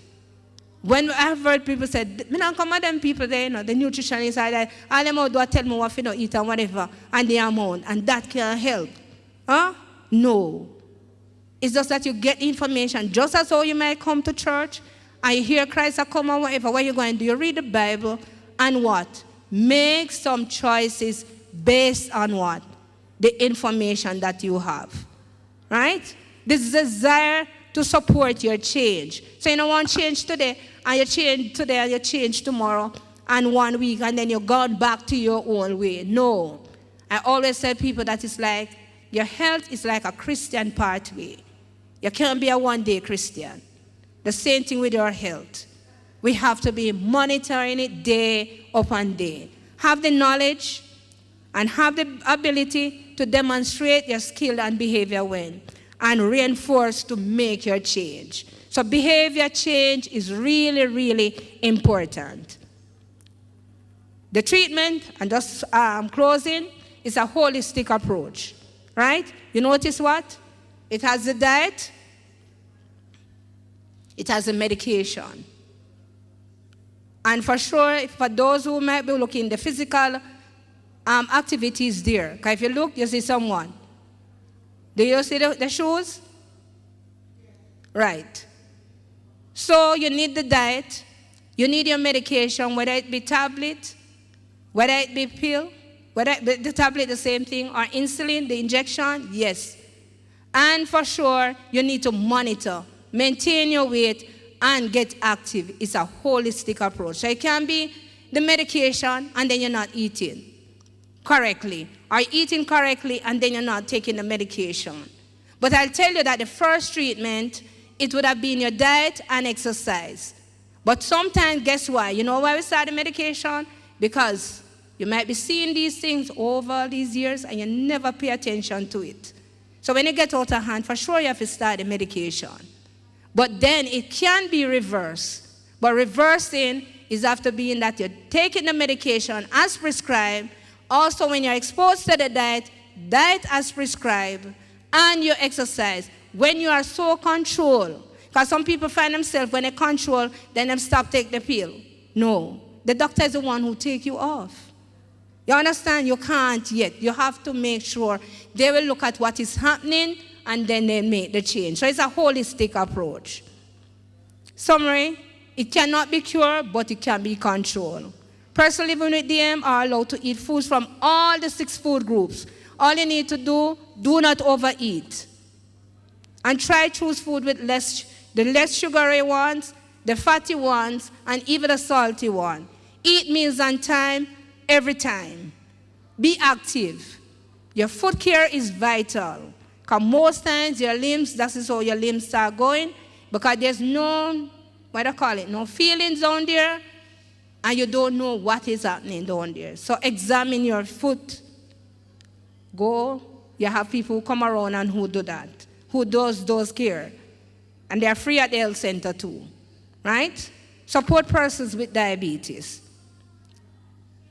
Speaker 1: When I've heard people say, me don't come at them people there, the nutritionists are like, all them do tell me what to eat and whatever, and the amount, and that can help. Huh? No. It's just that you get information, just as how you might come to church, and you hear Christ come or whatever, what you going to do? You read the Bible, and what? Make some choices based on what? The information that you have. Right? This desire to support your change. So you don't want change today, and you change today, and you change tomorrow, and 1 week, and then you're gone back to your own way. No. I always tell people that it's like, your health is like a Christian pathway. You can't be a one-day Christian. The same thing with your health. We have to be monitoring it day upon day. Have the knowledge and have the ability to demonstrate your skill and behavior when, and reinforce to make your change. So behavior change is really, really important. The treatment, and just closing, is a holistic approach, right? You notice what? It has the diet. It has a medication. And for sure, for those who might be looking, the physical activities there. Because if you look, you see someone. Do you see the shoes? Right. So you need the diet. You need your medication, whether it be tablet, whether it be pill, whether the tablet the same thing, or insulin, the injection, yes. And for sure, you need to monitor. Maintain your weight and get active. It's a holistic approach. So it can be the medication and then you're not eating correctly. Or eating correctly and then you're not taking the medication. But I'll tell you that the first treatment, it would have been your diet and exercise. But sometimes, guess why? You know why we start the medication? Because you might be seeing these things over these years and you never pay attention to it. So when you get out of hand, for sure you have to start the medication. But then it can be reversed. But reversing is after being that you're taking the medication as prescribed. Also, when you're exposed to the diet as prescribed, and you exercise. When you are so controlled, because some people find themselves, when they control, then they stop taking the pill. No. The doctor is the one who take you off. You understand? You can't yet. You have to make sure they will look at what is happening and then they make the change. So it's a holistic approach. Summary, it cannot be cured, but it can be controlled. Persons living with DM are allowed to eat foods from all the 6 food groups. All you need to do not overeat. And try choose food with the less sugary ones, the fatty ones, and even the salty one. Eat meals on time, every time. Be active. Your foot care is vital. Because most times your limbs, that is how your limbs start going. Because there's no feelings down there. and you don't know what is happening down there. So examine your foot. Go. You have people who come around and who do that, who does those care. And they are free at the health center too. Right? Support persons with diabetes.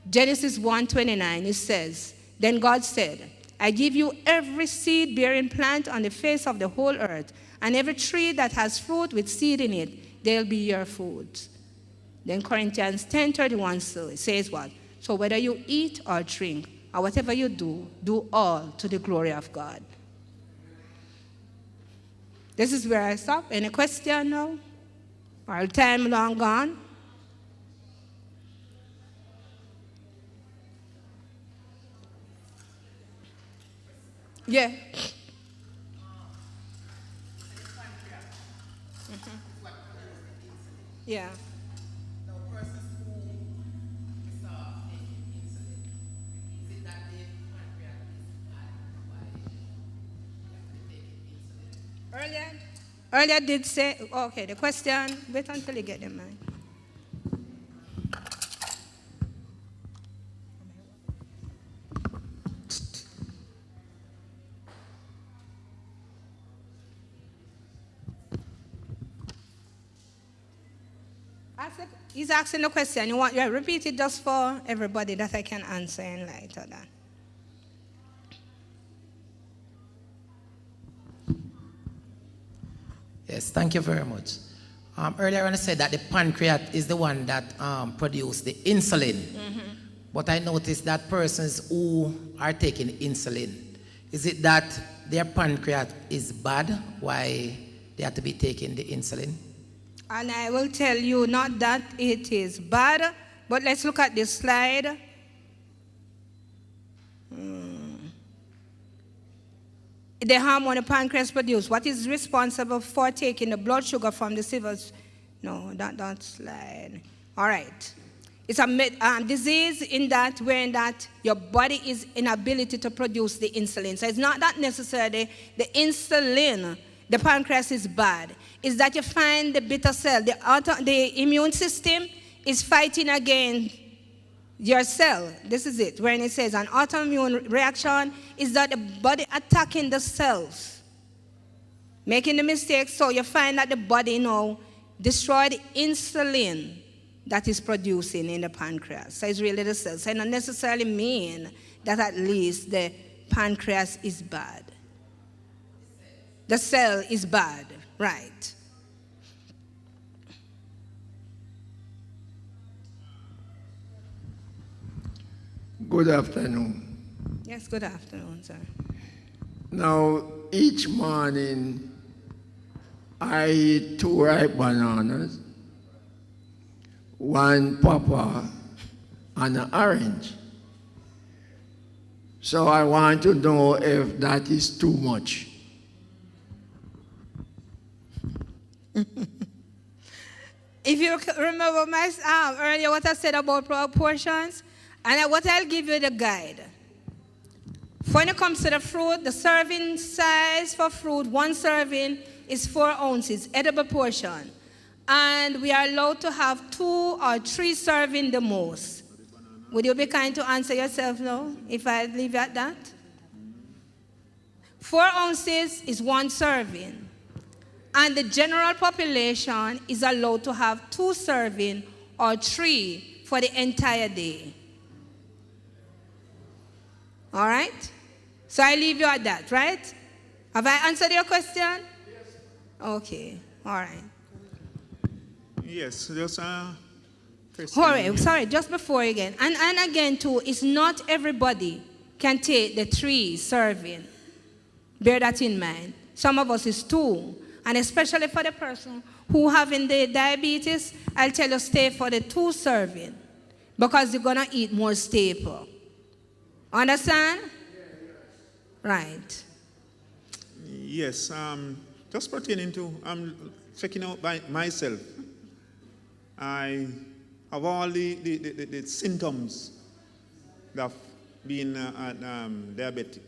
Speaker 1: Genesis 1:29, it says, then God said, I give you every seed-bearing plant on the face of the whole earth, and every tree that has fruit with seed in it, they'll be your food. Then Corinthians 10:31 says what? So whether you eat or drink, or whatever you do, do all to the glory of God. This is where I stop. Any question now? Our time long gone? Yeah. Yeah. Earlier did say, okay, the question, wait until you get the mic. He's asking the question. You want to repeat it just for everybody that I can answer in light of that.
Speaker 2: Yes, thank you very much. Earlier when I said that the pancreas is the one that produces the insulin. Mm-hmm. But I noticed that persons who are taking insulin, is it that their pancreas is bad, why they have to be taking the insulin?
Speaker 1: And I will tell you, not that it is bad, but let's look at this slide. The hormone the pancreas produces, what is responsible for taking the blood sugar from the cells? No, that slide. All right. It's a disease in that your body is inability to produce the insulin. So it's not that necessarily the insulin, the pancreas is bad. It's that you find the beta cell, the immune system is fighting against your cell. This is it. When it says an autoimmune reaction, is that the body attacking the cells, making the mistake. So you find that the body now destroy the insulin that is producing in the pancreas. So it's really the cells. So it doesn't necessarily mean that at least the pancreas is bad. The cell is bad, right?
Speaker 3: Good afternoon.
Speaker 1: Yes, good afternoon, sir.
Speaker 3: Now, each morning, I eat 2 ripe bananas, 1 pawpaw, and an orange. So I want to know if that is too much.
Speaker 1: If you remember earlier what I said about proportions, and what I'll give you the guide. When it comes to the fruit, the serving size for fruit, 1 serving is 4 ounces, edible portion. And we are allowed to have 2 or 3 serving the most. Would you be kind to answer yourself now, if I leave you at that? 4 ounces is 1 serving. And the general population is allowed to have 2 serving or 3 for the entire day. All right? So I leave you at that, right? Have I answered your question? Yes. Okay. All right.
Speaker 4: Yes, just
Speaker 1: sorry, just before again. And again, too, it's not everybody can take the 3 serving. Bear that in mind. Some of us is 2. And especially for the person who having the diabetes, I'll tell you stay for the 2 serving. Because you're going to eat more staple. Understand? Right.
Speaker 4: Yes, just pertaining to, I'm checking out by myself. I have all the symptoms of being diabetic.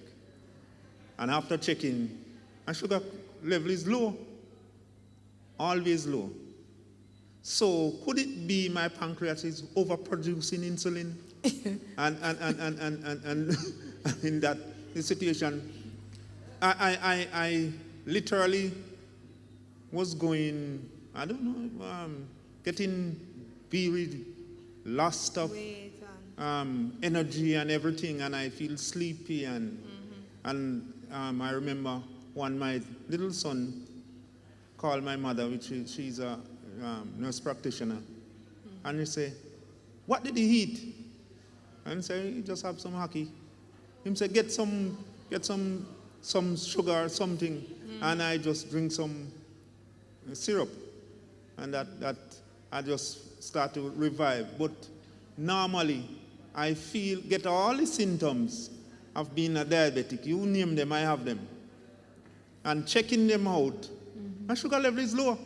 Speaker 4: And after checking, my sugar level is low, always low. So could it be my pancreas is overproducing insulin? and in that situation, I literally was going, I don't know, getting very lost of energy and everything, and I feel sleepy, and I remember my little son called my mother, which she's a nurse practitioner, and he say, "What did he eat?" And say, "He just have some hockey." Him say, "Get some sugar or something," and I just drink some syrup, and that I just start to revive. But normally, I get all the symptoms of being a diabetic. You name them, I have them. And checking them out, my sugar level is low.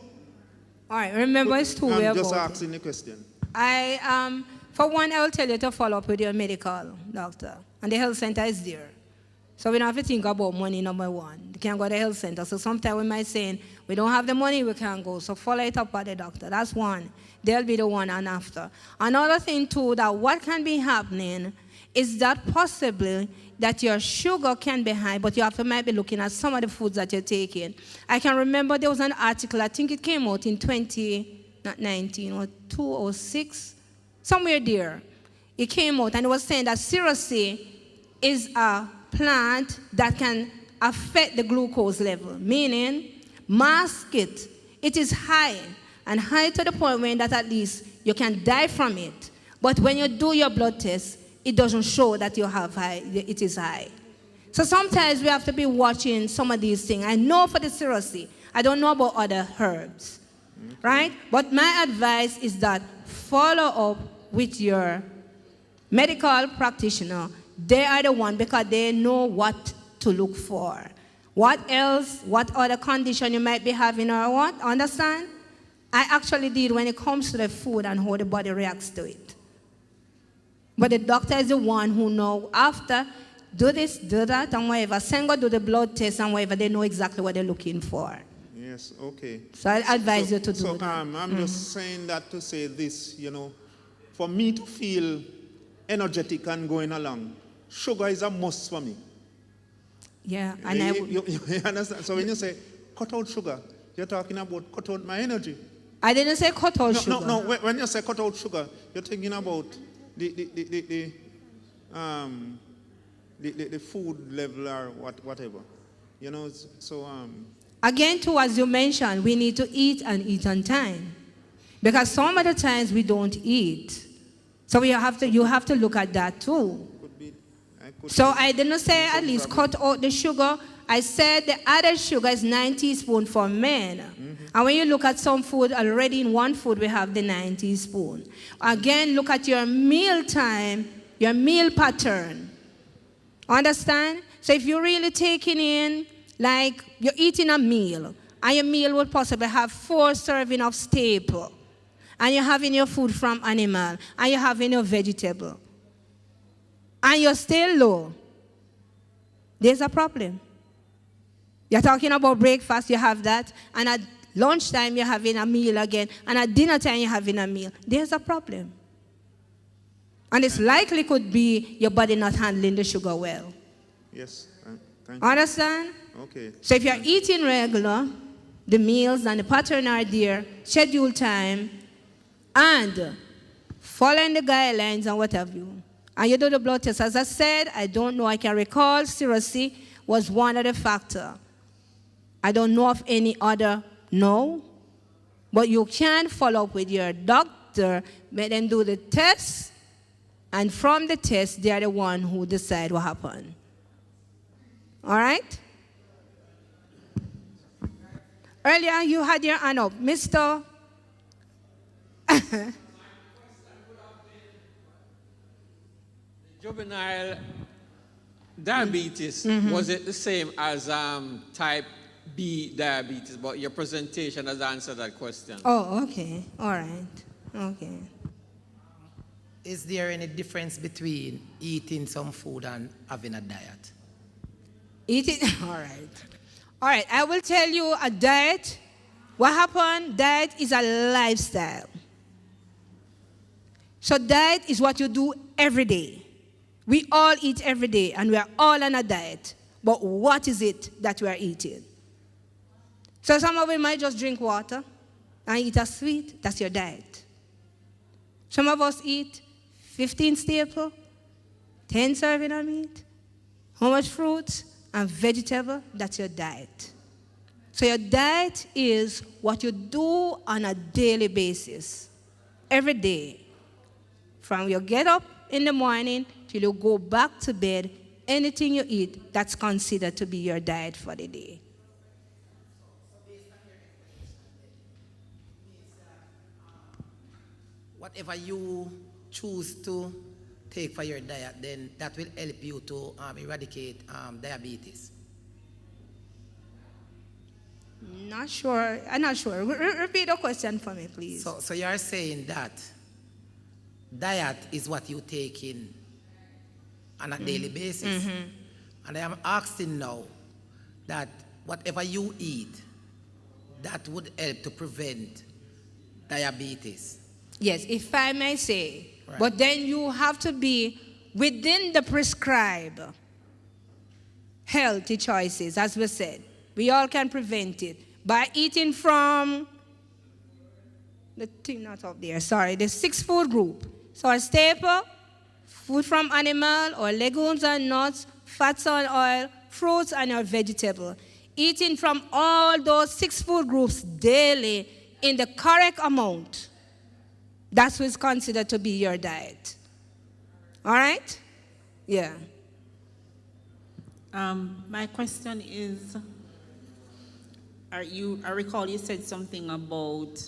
Speaker 1: All right, remember it's two way
Speaker 4: I'm just
Speaker 1: about
Speaker 4: asking the question.
Speaker 1: For one, I will tell you to follow up with your medical doctor, and the health center is there. So we don't have to think about money, number one. You can't go to the health center. So sometimes we might say, we don't have the money, we can't go. So follow it up by the doctor. That's one. They'll be the one and after. Another thing too, that what can be happening is that possibly that your sugar can be high, but you have to might be looking at some of the foods that you're taking. I can remember there was an article, I think it came out in 2019 or 2006, somewhere there. It came out and it was saying that seriously is a plant that can affect the glucose level, meaning mask it. It is high, and high to the point where that at least you can die from it. But when you do your blood test, it doesn't show that you have high, it is high. So sometimes we have to be watching some of these things. I know for the seriously, I don't know about other herbs, right? But my advice is that follow up with your medical practitioner. They are the one because they know what to look for. What else, what other condition you might be having or what, understand? I actually did when it comes to the food and how the body reacts to it. But the doctor is the one who knows after, do this, do that, and whatever. Send go do the blood test and whatever, they know exactly what they're looking for.
Speaker 4: Yes, okay.
Speaker 1: So I advise you to do that.
Speaker 4: I'm just saying that to say this, for me to feel energetic and going along, sugar is a must for me.
Speaker 1: Yeah, and
Speaker 4: you understand? So when you say cut out sugar, you're talking about cut out my energy.
Speaker 1: I didn't say cut out sugar.
Speaker 4: No. When you say cut out sugar, you're thinking about the food level or whatever.
Speaker 1: Again, too, as you mentioned, we need to eat and eat on time, because some of the times we don't eat. So you have to look at that too. So I didn't say at least cut out the sugar. I said the added sugar is 9 teaspoons for men. And when you look at some food, already in one food we have the 9 teaspoons. Again, look at your meal time, your meal pattern. Understand? So if you're really taking in, like you're eating a meal, and your meal would possibly have 4 servings of staple, and you're having your food from animal, and you're having your vegetable, and you're still low, there's a problem. You're talking about breakfast, you have that, and at lunchtime you're having a meal again, and at dinner time you're having a meal. There's a problem. And it's likely could be your body not handling the sugar well.
Speaker 4: Yes, thank you.
Speaker 1: Understand?
Speaker 4: Okay.
Speaker 1: So if you're eating regular, the meals and the pattern are there, schedule time, and following the guidelines and what have you. And you do the blood test. As I said, I don't know, I can recall seriously was one of the factors. I don't know of any other, no. But you can follow up with your doctor, make them do the test, and from the test, they are the one who decide what happened. All right? Earlier, you had your hand up. Mr.
Speaker 5: Juvenile diabetes, was it the same as type B diabetes? But your presentation has answered that question.
Speaker 1: Oh, okay. All right. Okay.
Speaker 2: Is there any difference between eating some food and having a diet?
Speaker 1: Eating, all right. All right, I will tell you a diet. What happened? Diet is a lifestyle. So diet is what you do every day. We all eat every day, and we are all on a diet. But what is it that we are eating? So some of you might just drink water and eat a sweet. That's your diet. Some of us eat 15 staple, 10 serving of meat, how much fruits and vegetable. That's your diet. So your diet is what you do on a daily basis, every day. From you get up in the morning till you go back to bed, anything you eat, that's considered to be your diet for the day.
Speaker 2: Whatever you choose to take for your diet, then that will help you to eradicate diabetes.
Speaker 1: Not sure. I'm not sure. Repeat the question for me, please.
Speaker 2: So you're saying that diet is what you take in on a daily basis.
Speaker 1: Mm-hmm.
Speaker 2: And I am asking now that whatever you eat, that would help to prevent diabetes.
Speaker 1: Yes, if I may say.
Speaker 2: Right.
Speaker 1: But then you have to be within the prescribed healthy choices, as we said. We all can prevent it by eating from the thing not up there, sorry, the 6 food group. So a staple, food from animal or legumes and nuts, fats and oil, fruits and your vegetable. Eating from all those 6 food groups daily in the correct amount. That's what's considered to be your diet. All right? Yeah.
Speaker 6: My question is, I recall you said something about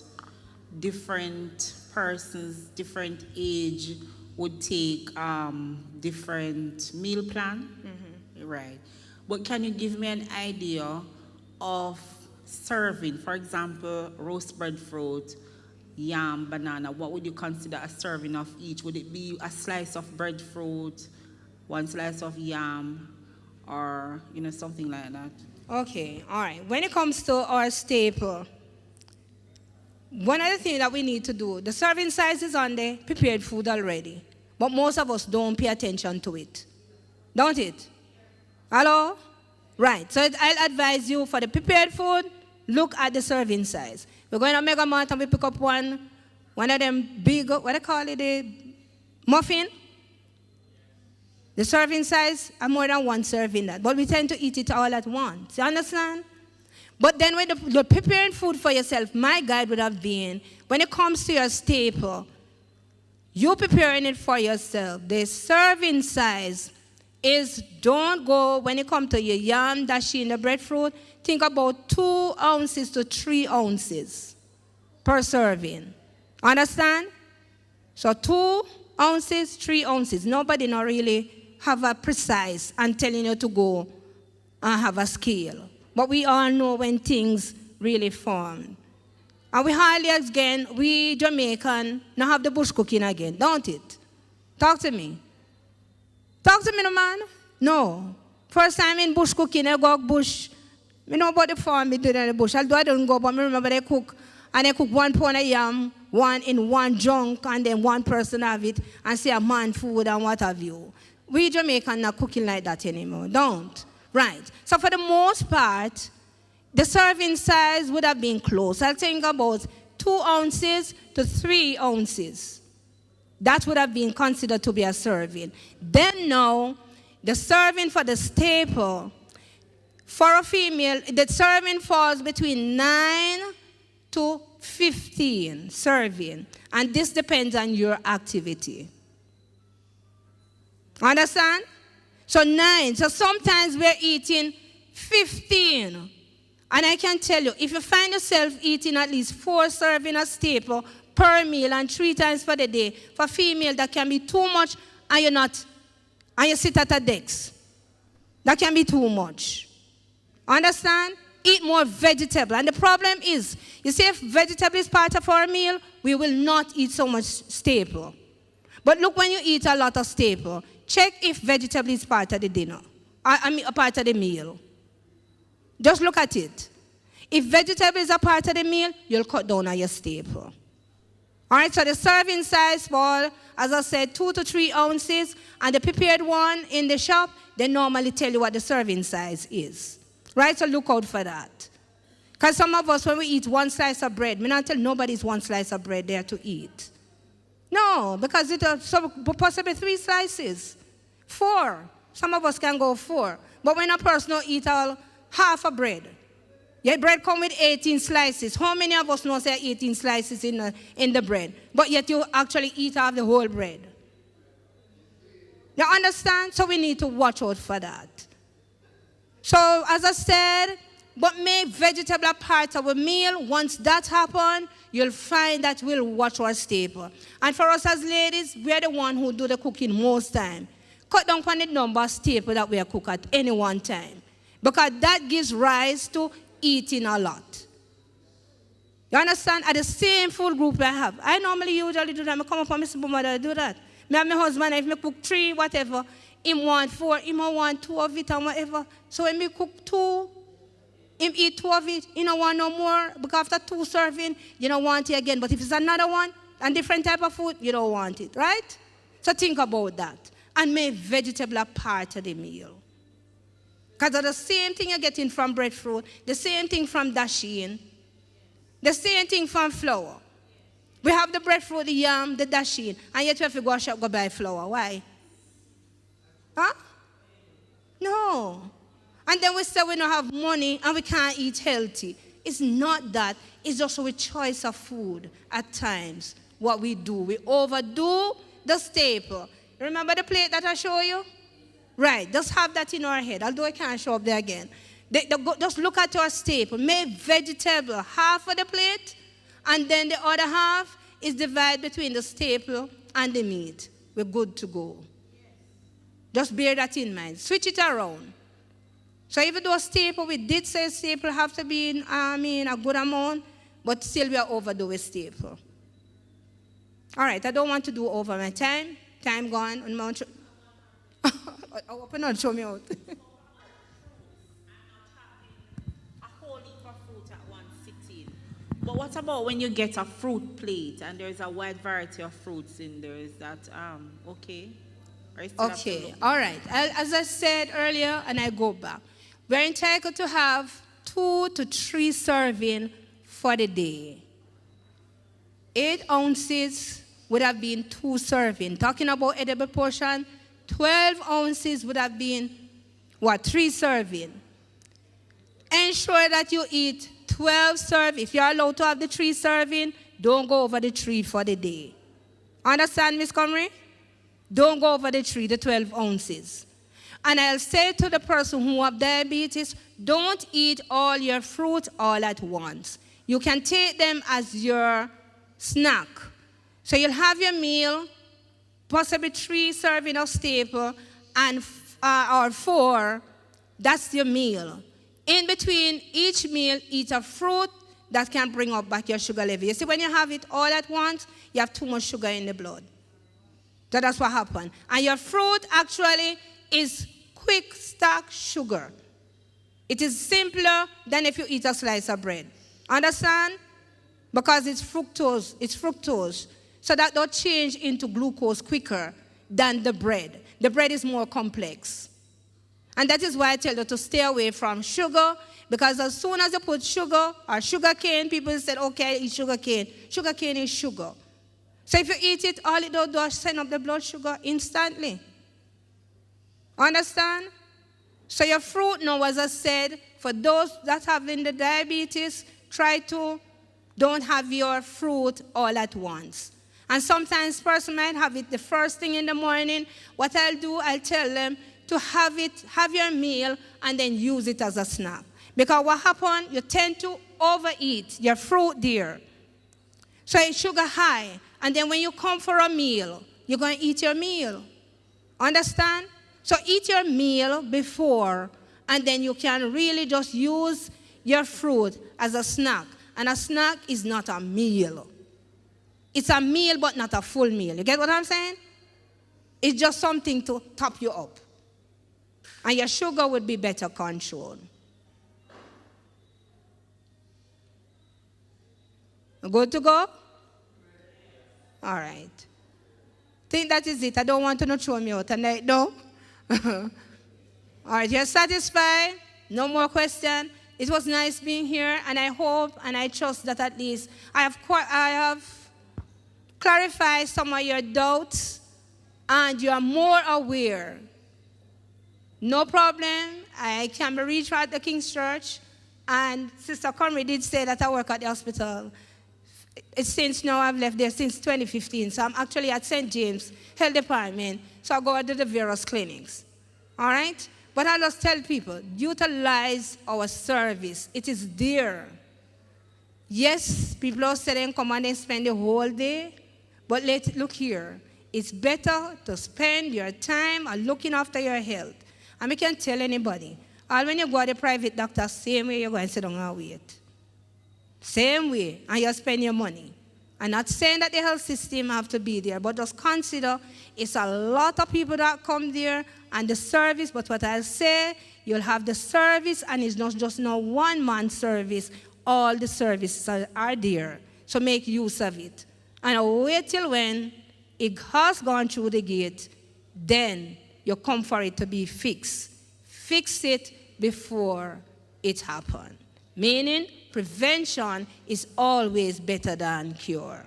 Speaker 6: different persons, different age would take different meal plan. Mm-hmm. Right. But can you give me an idea of serving? For example, roast breadfruit, yam, banana. What would you consider a serving of each? Would it be a slice of breadfruit, 1 slice of yam, or something like that?
Speaker 1: Okay, all right. When it comes to our staple, one of the things that we need to do, the serving size is on the prepared food already, but most of us don't pay attention to it. Don't it? Hello? Right. So I'll advise you for the prepared food, look at the serving size. We're going to Mega Mart and we pick up one of them big, what do they call it, the muffin. The serving size are more than 1 serving that, but we tend to eat it all at once. You understand? But then when you're preparing food for yourself, my guide would have been, when it comes to your staple, you preparing it for yourself. The serving size is, don't go, when it comes to your yam, dashi, and the breadfruit, think about 2 ounces to 3 ounces per serving. Understand? So 2 ounces, 3 ounces. Nobody not really have a precise and telling you to go and have a scale. But we all know when things really form. And we hardly, again, we Jamaican, now have the bush cooking again, don't it? Talk to me. Talk to me, no man. No. First time in bush cooking, I go bush. You know about the farm we did in the bush. Although I don't go, but I remember they cook. And they cook 1 pound of yam, 1 in 1 junk, and then 1 person have it, and say a man food and what have you. We Jamaican not cooking like that anymore. Don't. Right. So for the most part, the serving size would have been close. I think about 2 ounces to 3 ounces. That would have been considered to be a serving. Then now, the serving for the staple, for a female, the serving falls between 9 to 15 serving. And this depends on your activity. Understand? So 9. So sometimes we're eating 15. And I can tell you, if you find yourself eating at least 4 serving a staple per meal and 3 times for the day, for female, that can be too much, and you sit at a desk. That can be too much. Understand? Eat more vegetable. And the problem is, you see, if vegetable is part of our meal, we will not eat so much staple. But look, when you eat a lot of staple, check if vegetable is part of the dinner. I mean, a part of the meal. Just look at it. If vegetable is a part of the meal, you'll cut down on your staple. All right, so the serving size fall as I said, 2 to 3 ounces, and the prepared one in the shop, they normally tell you what the serving size is. Right? So look out for that. Because some of us, when we eat 1 slice of bread, we not tell nobody's 1 slice of bread there to eat. No, because it's possibly 3 slices, 4. Some of us can go 4. But when a person don't eat all half a bread, your bread come with 18 slices. How many of us know say 18 slices in the bread? But yet you actually eat half the whole bread. You understand? So we need to watch out for that. So as I said, but make vegetable a part of a meal. Once that happens, you'll find that we'll watch our staple. And for us as ladies, we're the one who do the cooking most time. Cut down on the number of staples that we cook at any one time. Because that gives rise to eating a lot. You understand? At the same food group I have, I normally usually do that. I come up and I say, mother, do that. Me and my husband, if I cook 3, whatever, him want 4, him want 2 of it and whatever. So when we cook 2, him eat 2 of it, you don't want no more. Because after 2 serving, you don't want it again. But if it's another one, and different type of food, you don't want it, right? So think about that. And make vegetable a part of the meal. Because the same thing you're getting from breadfruit, the same thing from dasheen, the same thing from flour. We have the breadfruit, the yam, the dasheen, and yet we have to go shop, go buy flour. Why? Huh? No. And then we say we don't have money and we can't eat healthy. It's not that. It's just a choice of food at times. What we do, we overdo the staple. Remember the plate that I show you? Right, just have that in our head, although I can't show up there again. Just look at your staple. Make vegetable half of the plate, and then the other half is divided between the staple and the meat. We're good to go. Just bear that in mind. Switch it around. So even though staple, we did say staple have to be in a good amount, but still we are overdue with staple. All right, I don't want to do over my time. Time gone. I hope not show me out.
Speaker 6: A whole heap of fruit at one sitting. But what about when you get a fruit plate and there's a wide variety of fruits in there? Is that okay?
Speaker 1: Okay, all right. As I said earlier, and I go back, we're entitled to have 2 to 3 serving for the day. 8 ounces would have been 2 serving. Talking about edible portion, 12 ounces would have been, 3 serving. Ensure that you eat 12 serve. If you're allowed to have the 3 serving, don't go over the 3 for the day. Understand, Miss Comrie? Don't go over the 3, the 12 ounces. And I'll say to the person who have diabetes, don't eat all your fruit all at once. You can take them as your snack. So you'll have your meal, possibly 3 serving of staple, and or 4, that's your meal. In between each meal, eat a fruit that can bring up back your sugar level. You see, when you have it all at once, you have too much sugar in the blood. So that's what happened. And your fruit actually is quick stack sugar. It is simpler than if you eat a slice of bread. Understand? Because it's fructose. It's fructose. So that don't change into glucose quicker than the bread. The bread is more complex. And that is why I tell you to stay away from sugar, because as soon as you put sugar or sugar cane, people said, okay, eat sugar cane. Sugar cane is sugar. So if you eat it, all it does is send up the blood sugar instantly. Understand? So your fruit now, as I said, for those that have the diabetes, try to don't have your fruit all at once. And sometimes person might have it the first thing in the morning. What I'll do, I'll tell them to have your meal and then use it as a snack. Because what happens, you tend to overeat your fruit there. So it's sugar high. And then when you come for a meal, you're going to eat your meal. Understand? So eat your meal before, and then you can really just use your fruit as a snack. And a snack is not a meal. It's a meal, but not a full meal. You get what I'm saying? It's just something to top you up. And your sugar would be better controlled. Good to go? All right. think that is it. I don't want to not throw me out. And I no. All right, you're satisfied? No more question? It was nice being here, and I hope and I trust that at least I have clarified some of your doubts, and you are more aware. No problem. I can be reached at the King's Church, and Sister Conry did say that I work at the hospital. Since now I've left there since 2015, so I'm actually at St. James Health Department, so I go to the various clinics. All right? But I just tell people, utilize our service. It is there. Yes, people are saying come and spend the whole day, but look here. It's better to spend your time on looking after your health. And I can't tell anybody. All when you go to the private doctor, same way you go and sit down and wait. Same way, and you spend your money. I'm not saying that the health system have to be there, but just consider it's a lot of people that come there and the service, but what I'll say, you'll have the service, and it's not just no one-man service. All the services are there, so make use of it. And wait till when it has gone through the gate, then you come for it to be fixed. Fix it before it happens. Meaning, prevention is always better than cure.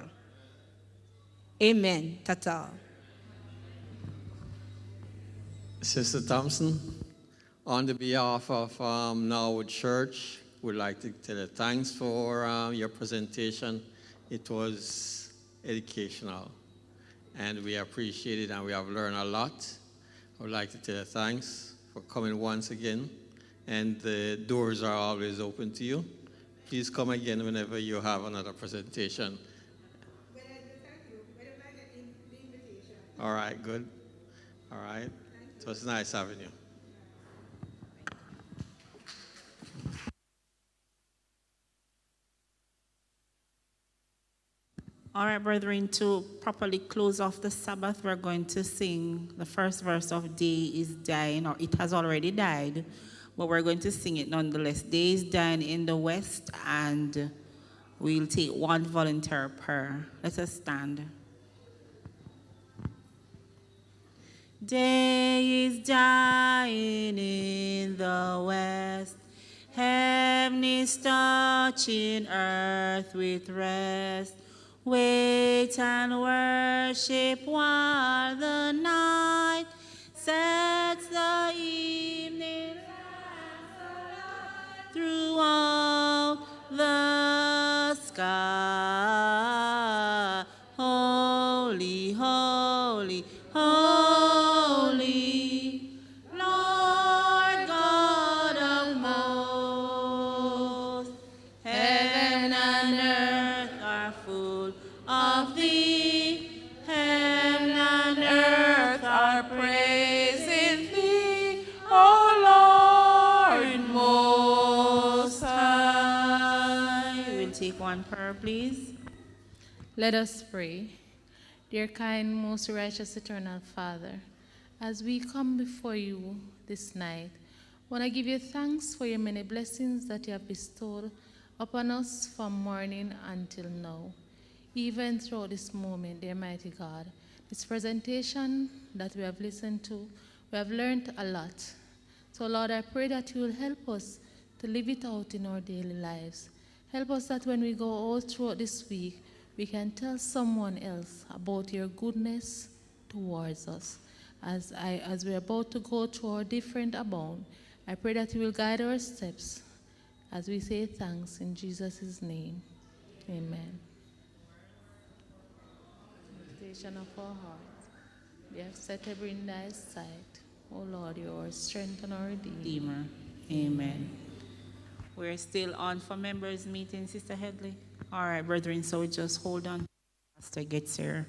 Speaker 1: Amen. Tata.
Speaker 5: Sister Thompson, on the behalf of Norwood Church, we'd like to tell you thanks for your presentation. It was educational, and we appreciate it, and we have learned a lot. I would like to tell you thanks for coming once again, and the doors are always open to you. Please come again whenever you have another presentation. All right, good. All right. So it's nice having you.
Speaker 6: All right, brethren, to properly close off the Sabbath, we're going to sing the first verse of Day is Dying, or it has already died, but we're going to sing it nonetheless. Day is dying in the west, and we'll take one volunteer prayer. Let us stand. Day is dying in the west, heaven is touching earth with rest. Wait and worship while the night sets the evening throughout the sky. Holy, holy, holy, Lord God of hosts, heaven and earth are full of thee, heaven and earth are praising thee, O Lord Most High. We'll take one prayer, please.
Speaker 7: Let us pray. Dear kind, most righteous, eternal Father, as we come before you this night, I want to give you thanks for your many blessings that you have bestowed upon us from morning until now. Even throughout this moment, dear mighty God, this presentation that we have listened to, we have learned a lot. So Lord, I pray that you will help us to live it out in our daily lives. Help us that when we go out throughout this week, we can tell someone else about your goodness towards us. As we're about to go through our different abound, I pray that you will guide our steps as we say thanks in Jesus' name. Amen. Meditation of our hearts. We have set every in thy sight. O Lord, you are our strength and our redeemer.
Speaker 6: Amen. We're still on for members' meeting, Sister Headley. All right, brethren, so just hold on. Pastor gets here.